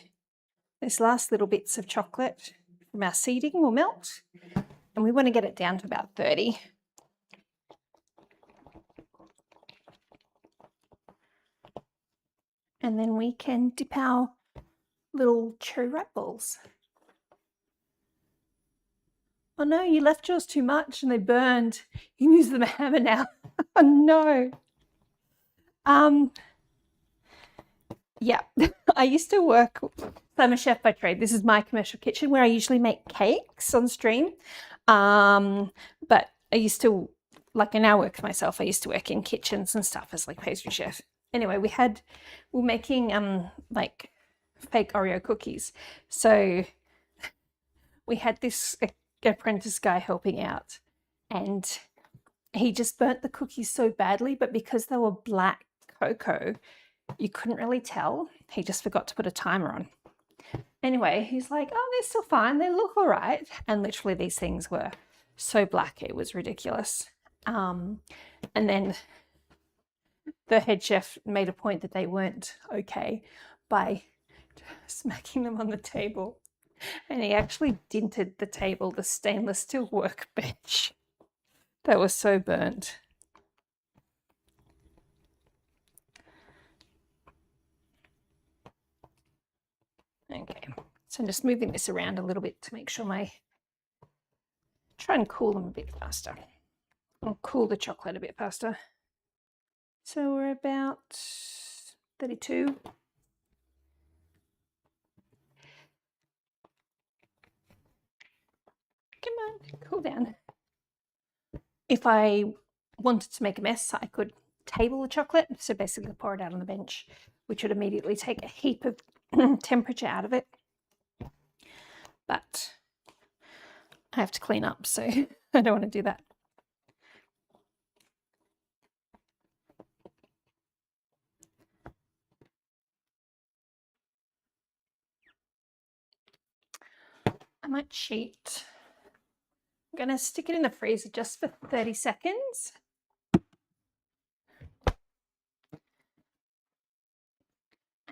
These last little bits of chocolate from our seeding will melt, and we want to get it down to about 30. And then we can dip our little cherry wrap balls. Oh no, you left yours too much and they burned. You use them a hammer now. Oh no. Yeah, I used to work, so I'm a chef by trade. This is my commercial kitchen where I usually make cakes on stream. But I used to, like I now work for myself, I used to work in kitchens and stuff as like pastry chef. Anyway, we're making like fake Oreo cookies. So we had this apprentice guy helping out, and he just burnt the cookies so badly, but because they were black cocoa, you couldn't really tell. He just forgot to put a timer on. Anyway, he's like, oh, they're still fine. They look all right. And literally these things were so black, it was ridiculous. And then the head chef made a point that they weren't okay by smacking them on the table. And he actually dinted the table, the stainless steel workbench that was so burnt. Okay, so I'm just moving this around a little bit to make sure try and cool them a bit faster. I'll cool the chocolate a bit faster. So we're about 32. Come on, cool down. If I wanted to make a mess, I could table the chocolate, so basically pour it out on the bench, which would immediately take a heap of temperature out of it. But I have to clean up, so I don't want to do that. I might cheat. I'm going to stick it in the freezer just for 30 seconds.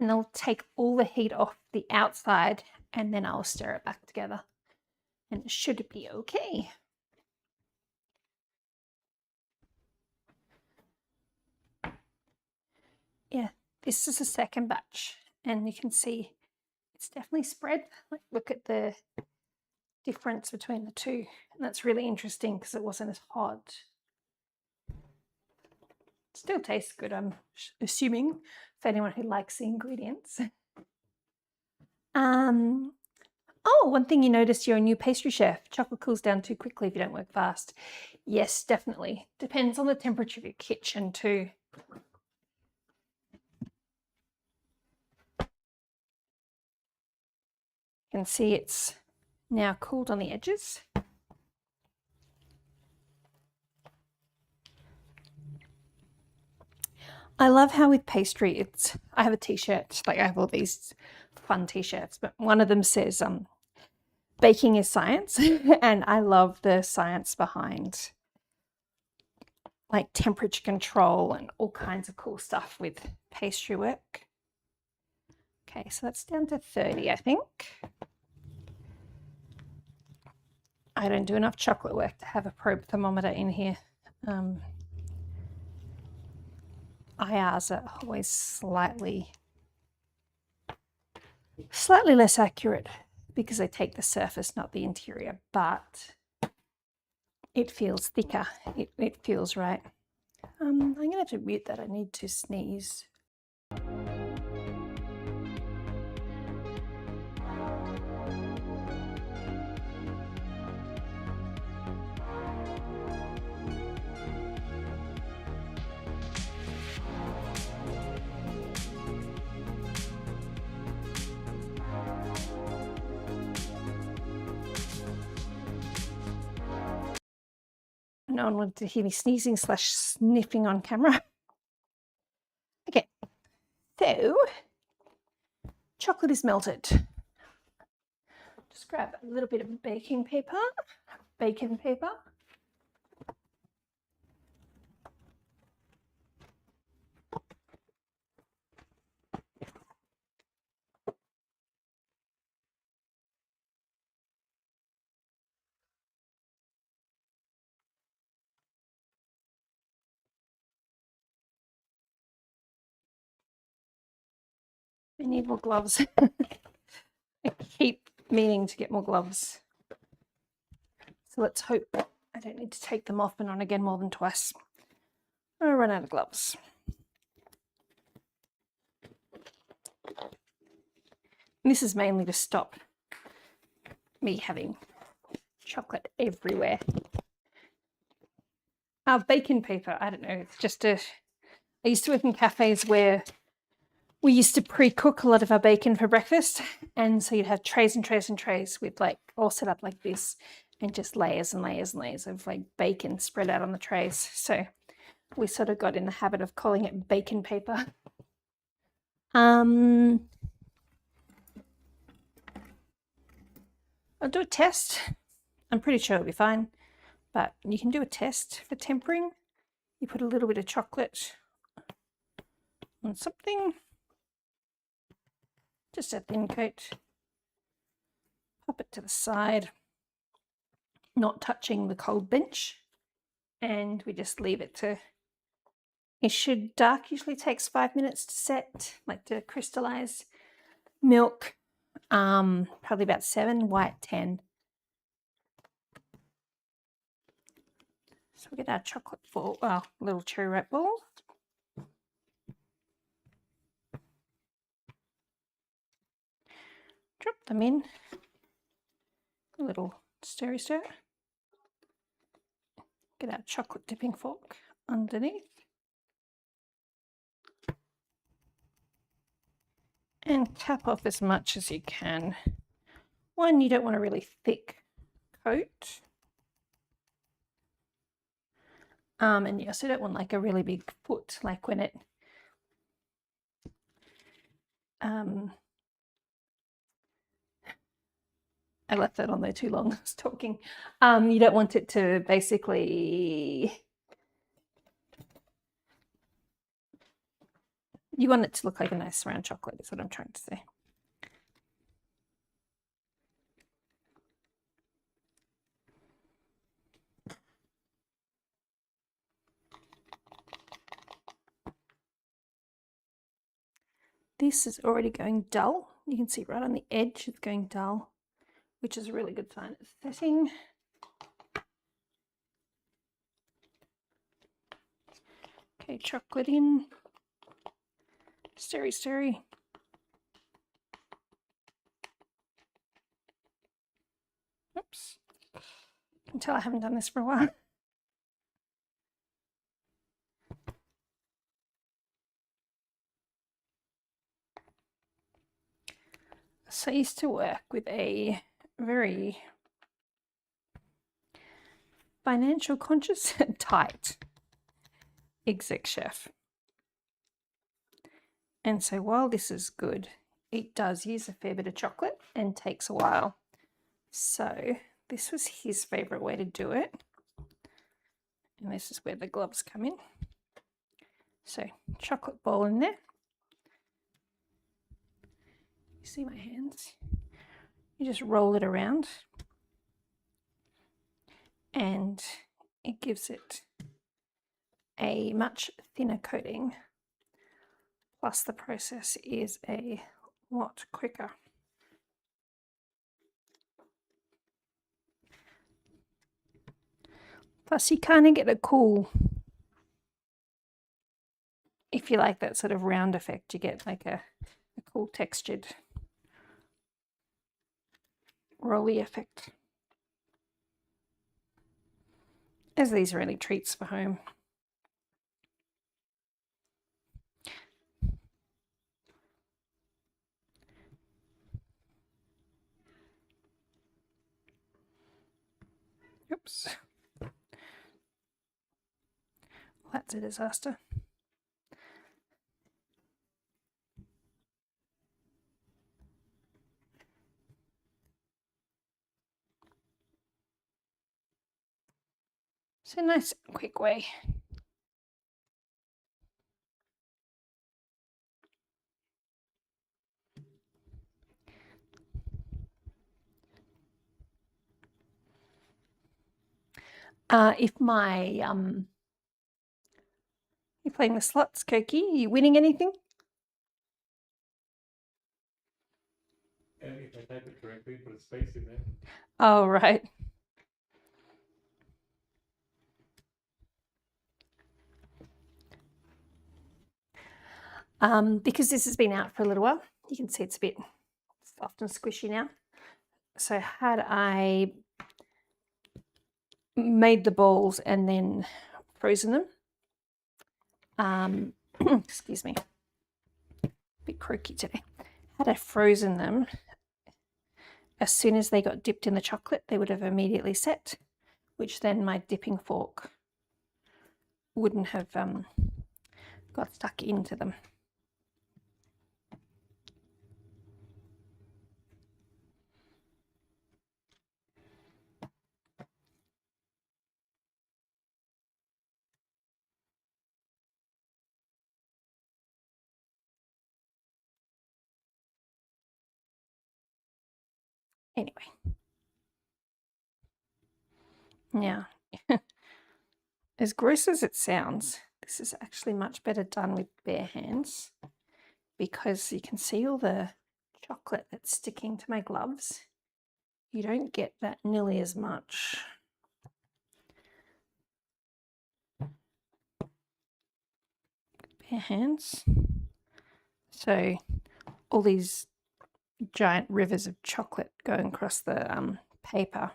And I'll take all the heat off the outside and then I'll stir it back together. And it should be okay. Yeah, this is the second batch and you can see it's definitely spread. Like, look at the difference between the two. And that's really interesting because it wasn't as hot. Still tastes good, I'm assuming, for anyone who likes the ingredients. Oh, one thing you noticed, you're a new pastry chef. Chocolate cools down too quickly if you don't work fast. Yes, definitely. Depends on the temperature of your kitchen too. You can see it's now cooled on the edges. I love how with pastry, I have a t-shirt, like I have all these fun t-shirts, but one of them says baking is science. And I love the science behind like temperature control and all kinds of cool stuff with pastry work. Okay, so that's down to 30, I think. I don't do enough chocolate work to have a probe thermometer in here. IRs are always slightly less accurate because they take the surface, not the interior, but it feels thicker. It feels right. I'm going to have to mute that. I need to sneeze. No one wanted to hear me sneezing / sniffing on camera. Okay, so chocolate is melted. Just grab a little bit of baking paper. I need more gloves. I keep meaning to get more gloves. So let's hope I don't need to take them off and on again more than twice. I'll run out of gloves. And this is mainly to stop me having chocolate everywhere. Baking paper, I don't know, it's just I used to work in cafes where we used to pre-cook a lot of our bacon for breakfast, and so you'd have trays and trays and trays with like all set up like this and just layers and layers and layers of like bacon spread out on the trays. So we sort of got in the habit of calling it bacon paper. I'll do a test. I'm pretty sure it'll be fine, but you can do a test for tempering. You put a little bit of chocolate on something. Just a thin coat. Pop it to the side, not touching the cold bench, and we just leave it to. It should dark usually takes 5 minutes to set, like to crystallize. Milk, probably about 7, white 10. So we get our chocolate ball, little cherry wrap ball. Drop them in. A little stir. Get our chocolate dipping fork underneath. And cap off as much as you can. One, you don't want a really thick coat. And you also don't want like a really big foot, like when it I left that on there too long. I was talking. You don't want it to basically. You want it to look like a nice round chocolate, is what I'm trying to say. This is already going dull. You can see right on the edge it's going dull, which is a really good sign it's setting. Okay, chocolate in. Stirry. Oops. You can tell I haven't done this for a while. So I used to work with a very financial conscious and tight exec chef. And so while this is good, it does use a fair bit of chocolate and takes a while. So this was his favorite way to do it. And this is where the gloves come in. So chocolate ball in there. You see my hands? You just roll it around and it gives it a much thinner coating. Plus the process is a lot quicker. Plus you kind of get a cool, if you like that sort of round effect, you get like a cool textured rolly effect. As these are really treats for home. Oops. That's a disaster. So nice quick way. If my you're playing the slots, Koki, are you winning anything? And if I type it correctly, put a space in there. Oh, right. Because this has been out for a little while, you can see it's a bit soft and squishy now. So had I made the balls and then frozen them, excuse me, a bit croaky today. Had I frozen them, as soon as they got dipped in the chocolate, they would have immediately set, which then my dipping fork wouldn't have got stuck into them. Anyway. Now, as gross as it sounds, this is actually much better done with bare hands because you can see all the chocolate that's sticking to my gloves. You don't get that nearly as much. Bare hands. So all these giant rivers of chocolate going across the paper.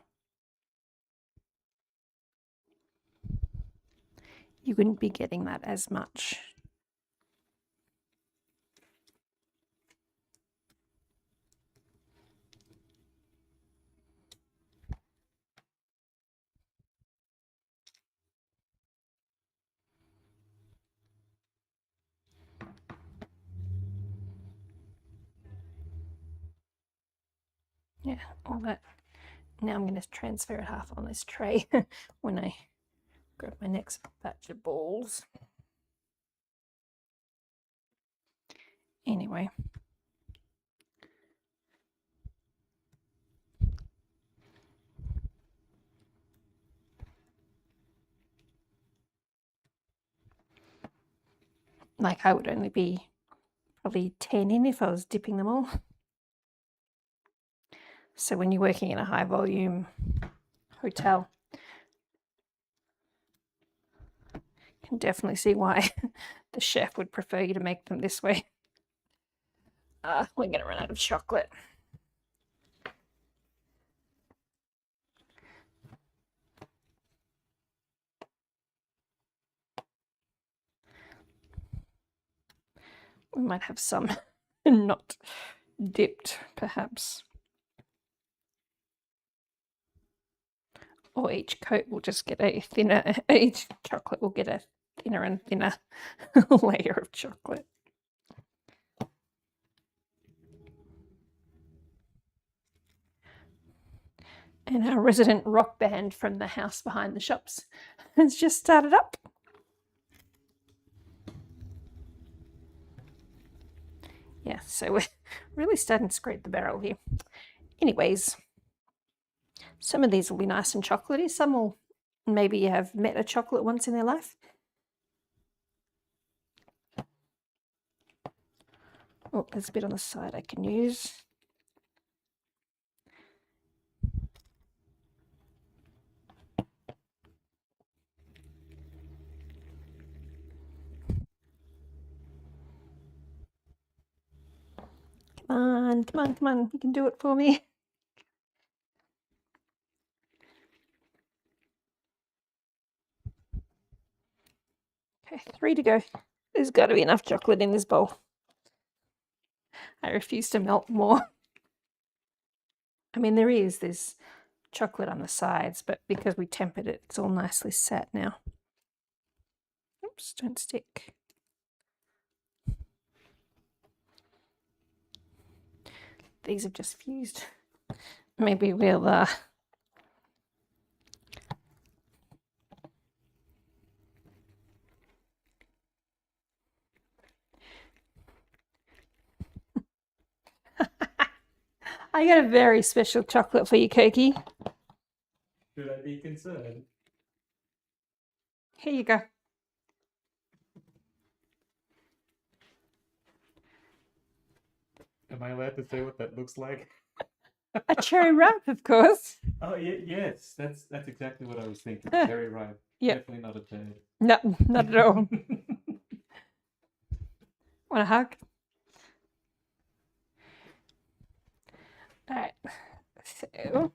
You wouldn't be getting that as much. Yeah, all that. Now I'm going to transfer it half on this tray when I grab my next batch of balls. Anyway. Like I would only be probably 10 in if I was dipping them all. So when you're working in a high volume hotel, you can definitely see why the chef would prefer you to make them this way. We're going to run out of chocolate. We might have some not dipped, perhaps. Or each coat will just get a thinner, each chocolate will get a thinner and thinner layer of chocolate. And our resident rock band from the house behind the shops has just started up. Yeah, so we're really starting to scrape the barrel here. Anyways, some of these will be nice and chocolatey. Some will maybe have met a chocolate once in their life. Oh, there's a bit on the side I can use. Come on, come on, come on. You can do it for me. Okay, 3 to go. There's got to be enough chocolate in this bowl. I refuse to melt more. I mean, there's chocolate on the sides, but because we tempered it, it's all nicely set now. Oops, don't stick. These have just fused. Maybe we'll I got a very special chocolate for you, Koki. Should I be concerned? Here you go. Am I allowed to say what that looks like? A cherry wrap, of course. Oh yes, that's exactly what I was thinking. Very right. Yeah. Definitely not a turd. No, not at all. Want a hug? All right. So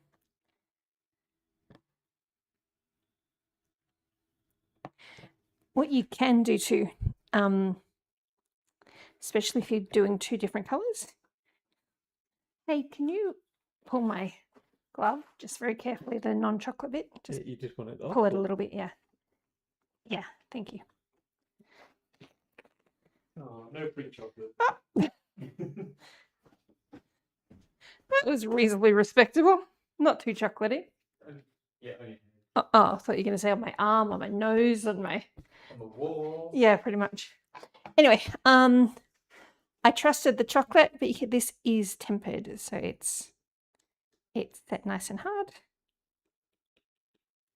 what you can do too, especially if you're doing 2 different colors. Hey, can you pull my glove just very carefully, the non-chocolate bit? Just You just want it off? pull it a little bit, yeah. Yeah, thank you. Oh, no free chocolate. That was reasonably respectable. Not too chocolatey. Yeah, Oh, I thought you were going to say on my arm, on my nose, on my... on the wall. Yeah, pretty much. Anyway, I trusted the chocolate, but this is tempered, so it's it's set nice and hard.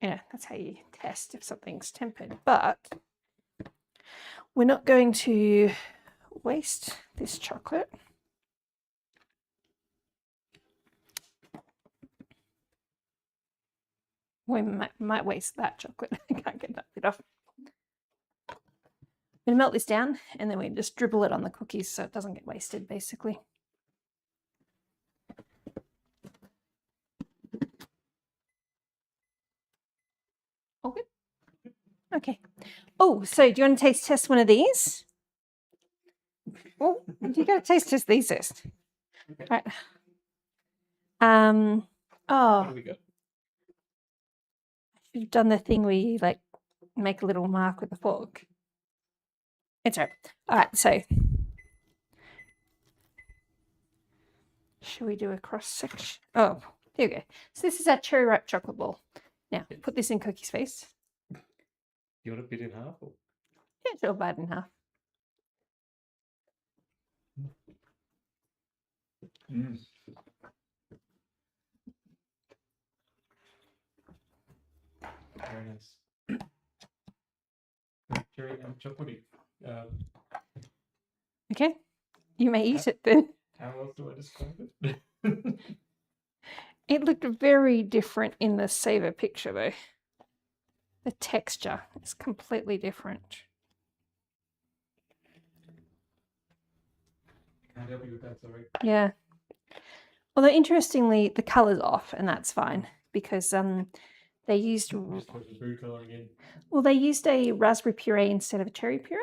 You know, that's how you test if something's tempered. But we're not going to waste this chocolate. We might waste that chocolate. I can't get that bit off. I'm going to melt this down and then we just dribble it on the cookies so it doesn't get wasted, basically. All good? Okay. Oh, so do you want to taste test one of these? Oh, you got to taste test these first. Okay. Right. What Oh, do we got? you've done the thing where you like make a little mark with a fork. It's all right. All right, so should we do a cross section? Oh, here we go. So this is our cherry ripe chocolate ball. Now put this in Cookie's face. You want to bit in half? Or? Yeah, sure, bite in half. Mm. Very nice. Cherry and chocolatey. Okay, you may eat it then. How else do I describe it? It looked very different in the Savor picture though. The texture is completely different. Can't help you with that, sorry. Yeah. Although interestingly, the colour's off, and that's fine because they used Just put the food colouring in. well, they used a raspberry puree instead of a cherry puree,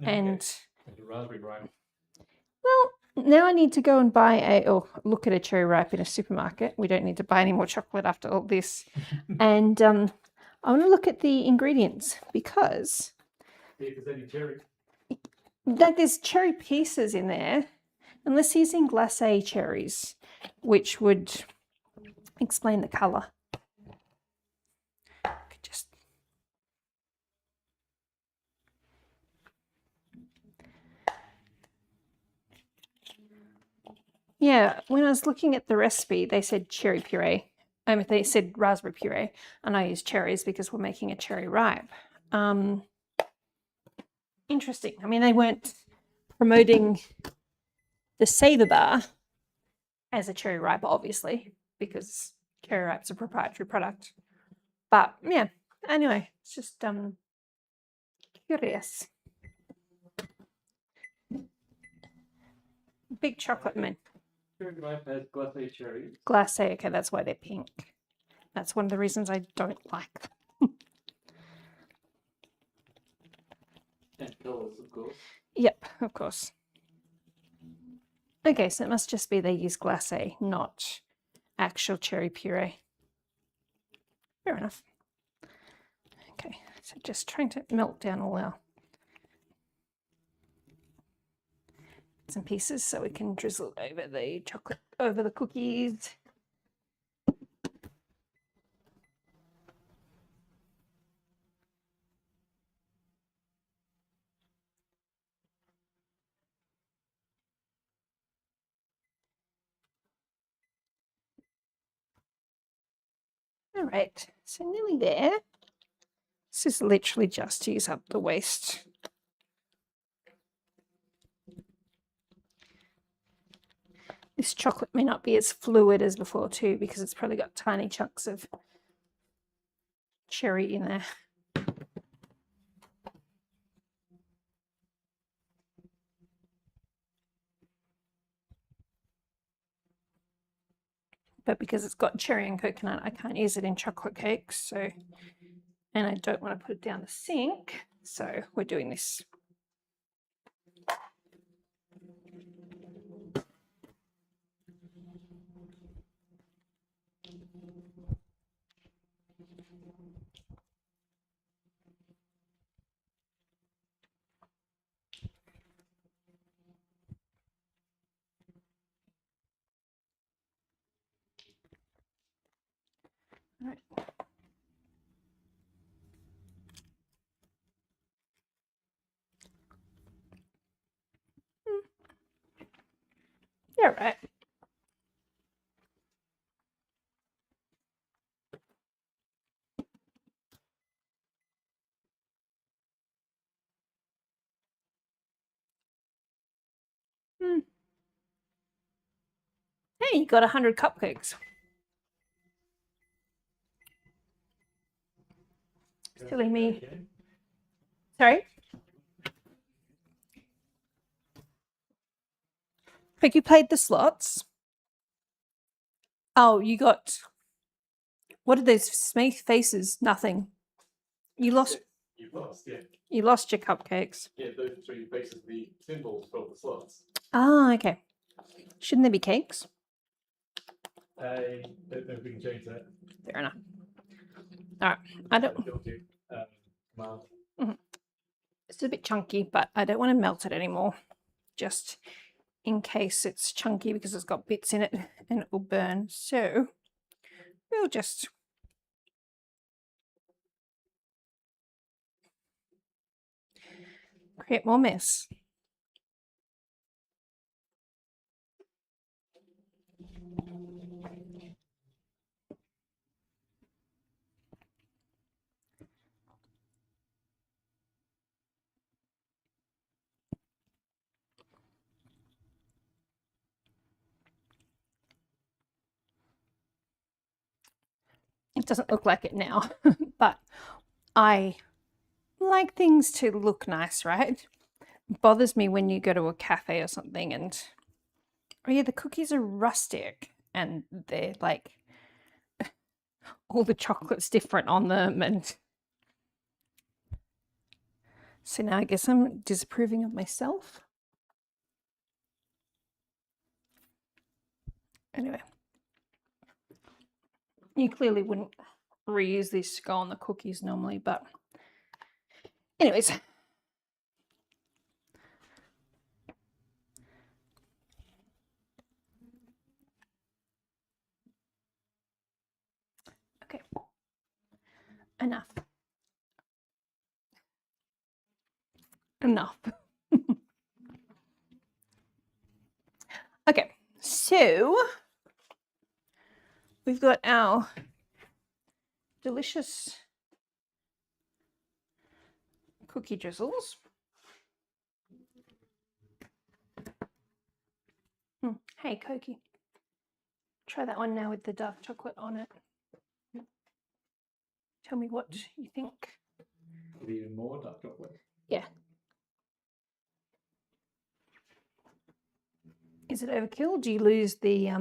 and Like the raspberry ripe. well, now I need to go and buy or look at a cherry ripe in a supermarket. We don't need to buy any more chocolate after all this, and I want to look at the ingredients because See if there's any cherry. like there's cherry pieces in there, unless he's using glacé cherries, which would explain the colour. Just yeah, when I was looking at the recipe, they said cherry puree. They said raspberry puree, and I used cherries because we're making a cherry ripe. Interesting. I mean, they weren't promoting the Savor Bar as a cherry ripe, obviously, because cherry ripe's a proprietary product. But yeah, anyway, it's just curious. Big chocolate man. Cherry ripe has glacé cherries. Glacé, okay, that's why they're pink. That's one of the reasons I don't like them. And colours, of course. Yep, of course. Okay, so it must just be they use glacé, not actual cherry puree. Fair enough. Okay, so just trying to melt down all our bits and pieces so we can drizzle it over the chocolate, over the cookies. All right, so nearly there. This is literally just to use up the waste. This chocolate may not be as fluid as before too, because it's probably got tiny chunks of cherry in there. But because it's got cherry and coconut, I can't use it in chocolate cakes. So, and I don't want to put it down the sink. So we're doing this. All right. Yeah, right. Hey, you got 100 cupcakes. Silly me. Sorry? Quick, you played the slots. Oh, you got... What are those smooth faces? Nothing. You lost... You lost, yeah. You lost your cupcakes. Yeah, those three faces, the symbols for the slots. Ah, okay. Shouldn't there be cakes? I don't know if we can change that. Fair enough. All right. I don't... Mild. It's a bit chunky, but I don't want to melt it anymore. Just in case it's chunky because it's got bits in it and it will burn. So we'll just create more mess. It doesn't look like it now, but I like things to look nice, right? It bothers me when you go to a cafe or something and, oh yeah, the cookies are rustic and they're like, all the chocolate's different on them. And so now I guess I'm disapproving of myself. Anyway, you clearly wouldn't reuse this to go on the cookies normally, but anyways. Okay, enough. Enough. Okay, so we've got our delicious cookie drizzles. Hey, Koki, try that one now with the dark chocolate on it. Tell me what you think. With even more dark chocolate. Yeah. Is it overkill? Do you lose the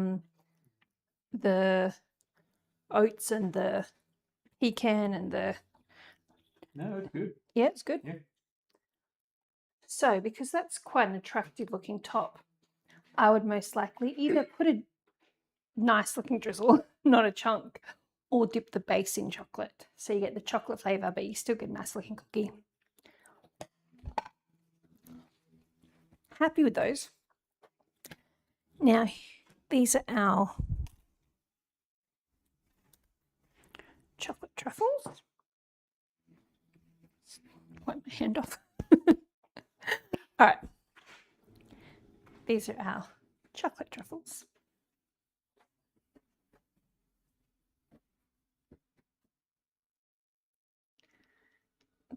oats and the pecan and the... No, it's good. Yeah, it's good. Yeah. So, because that's quite an attractive looking top, I would most likely either put a nice looking drizzle, not a chunk, or dip the base in chocolate. So you get the chocolate flavour, but you still get a nice looking cookie. Happy with those. Now, these are our chocolate truffles. Wipe my hand off. All right. These are our chocolate truffles.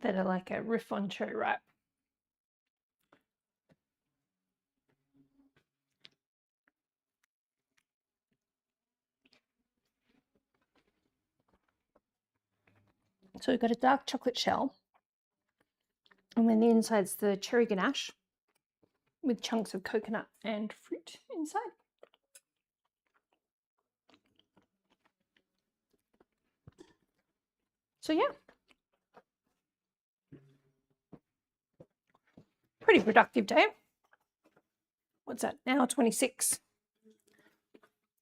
That are like a riff on cherry ripe. So we've got a dark chocolate shell, and then the inside's the cherry ganache with chunks of coconut and fruit inside. So yeah, pretty productive day. What's that now? 26.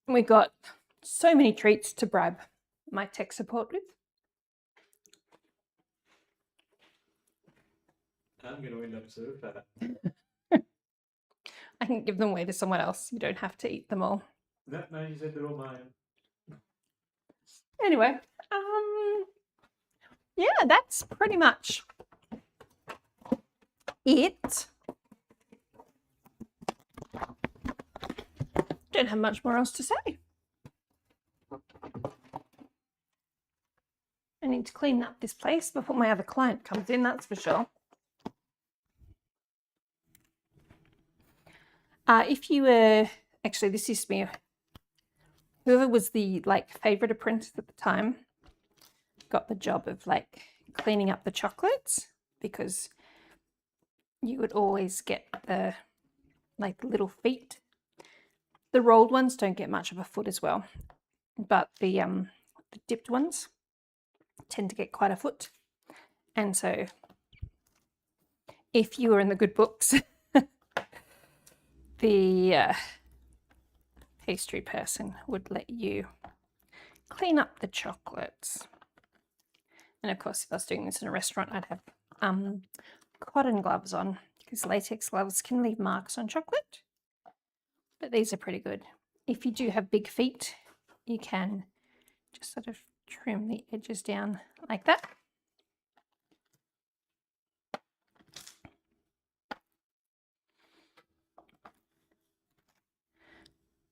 And we got so many treats to bribe my tech support with. I'm going to end up so fat. I can give them away to someone else. You don't have to eat them all. No, you said they're all mine. Anyway, yeah, that's pretty much it. Don't have much more else to say. I need to clean up this place before my other client comes in, that's for sure. If you were, actually, this used to be, whoever was the like favorite apprentice at the time got the job of like cleaning up the chocolates, because you would always get the like little feet. The rolled ones don't get much of a foot as well, but the dipped ones tend to get quite a foot. And so if you were in the good books, the pastry person would let you clean up the chocolates. And of course, if I was doing this in a restaurant, I'd have cotton gloves on, because latex gloves can leave marks on chocolate. But these are pretty good. If you do have big feet, you can just sort of trim the edges down like that.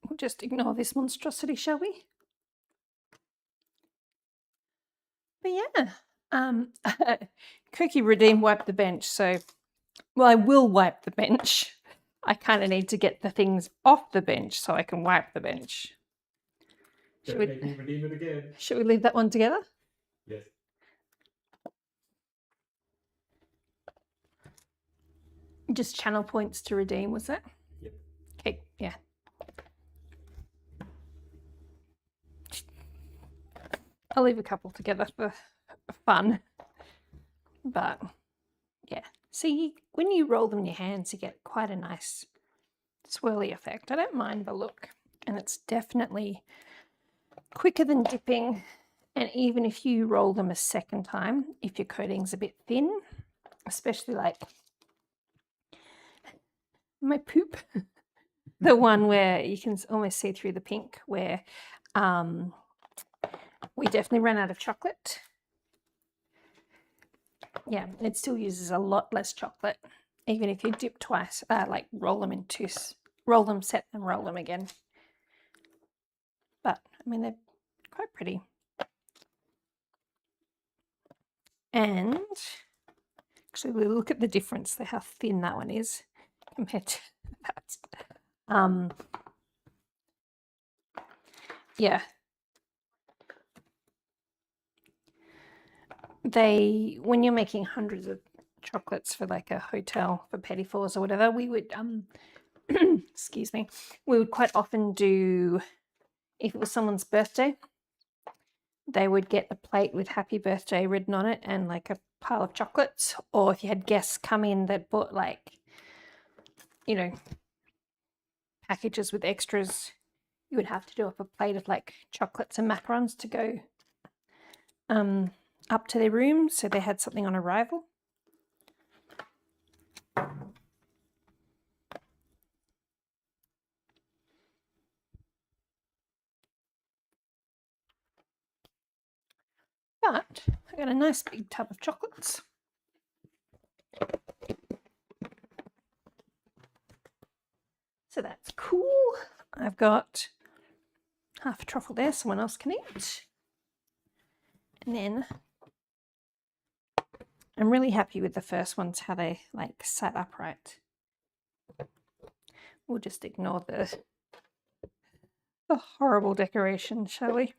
We'll just ignore this monstrosity, shall we? But yeah, Cookie Redeem wiped the bench. So, well, I will wipe the bench. I kind of need to get the things off the bench so I can wipe the bench. Should we redeem it again? Should we leave that one together? Yes. Just channel points to redeem, was it? Yep. Okay, yeah. I'll leave a couple together for fun. But yeah, see, when you roll them in your hands, you get quite a nice swirly effect. I don't mind the look, and it's definitely quicker than dipping. And even if you roll them a second time, if your coating's a bit thin, especially like my poop, the one where you can almost see through the pink, where we definitely ran out of chocolate. Yeah, it still uses a lot less chocolate, even if you dip twice, like roll them, set and roll them again. But I mean, they're quite pretty. And actually, we'll look at the difference, how thin that one is compared to that. Yeah. When you're making hundreds of chocolates for like a hotel for petit fours or whatever, we would excuse me, we would quite often do, if it was someone's birthday, they would get a plate with happy birthday written on it and like a pile of chocolates. Or if you had guests come in that bought like, you know, packages with extras, you would have to do up a plate of like chocolates and macarons to go up to their room, so they had something on arrival. But I got a nice big tub of chocolates. So that's cool. I've got half a truffle there, someone else can eat. And then I'm really happy with the first ones, how they like sat upright. We'll just ignore the horrible decoration, shall we?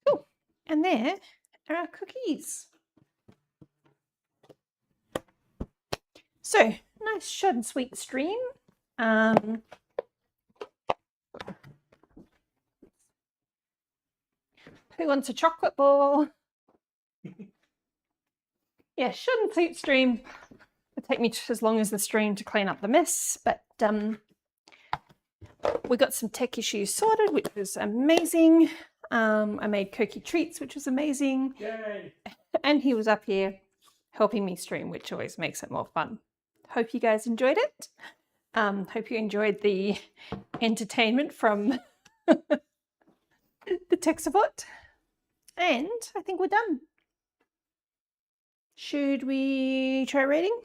Cool. And there are our cookies. So, nice short and sweet stream. Who wants a chocolate ball? Yeah, short and sweet stream. It'll take me just as long as the stream to clean up the mess, but we got some tech issues sorted, which was amazing. I made Cookie treats, which was amazing. Yay! And he was up here helping me stream, which always makes it more fun. hope you guys enjoyed it. Hope you enjoyed the entertainment from the Texabot. And I think we're done. Should we try reading?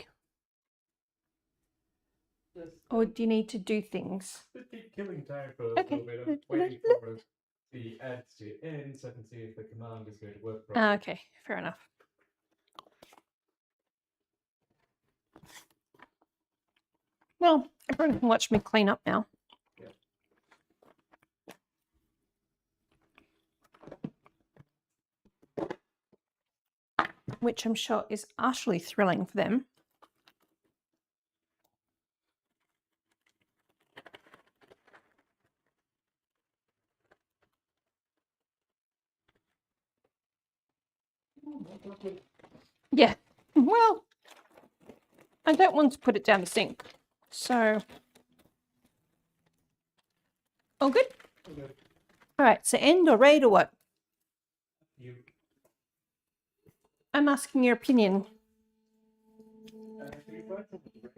Or do you need to do things? Just keep killing time for a Okay. little bit. I'm waiting for the ads to end so I can see if the command is going to work properly. Okay, fair enough. Well, everyone can watch me clean up now. Yeah. Which I'm sure is utterly thrilling for them. Yeah, well, I don't want to put it down the sink. So, all good? Okay. All right, so end or raid or what? You, I'm asking your opinion. you tried something, right?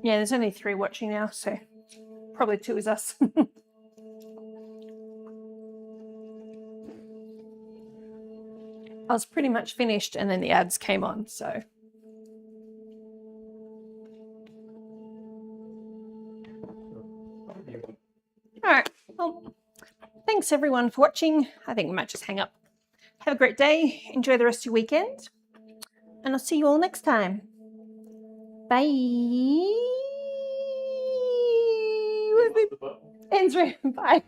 Yeah, there's only 3 watching now, so probably 2 is us. I was pretty much finished and then the ads came on, so. You. All right, well, thanks everyone for watching. I think we might just hang up. Have a great day. Enjoy the rest of your weekend. And I'll see you all next time. Bye. Hit the button. Ends. Bye.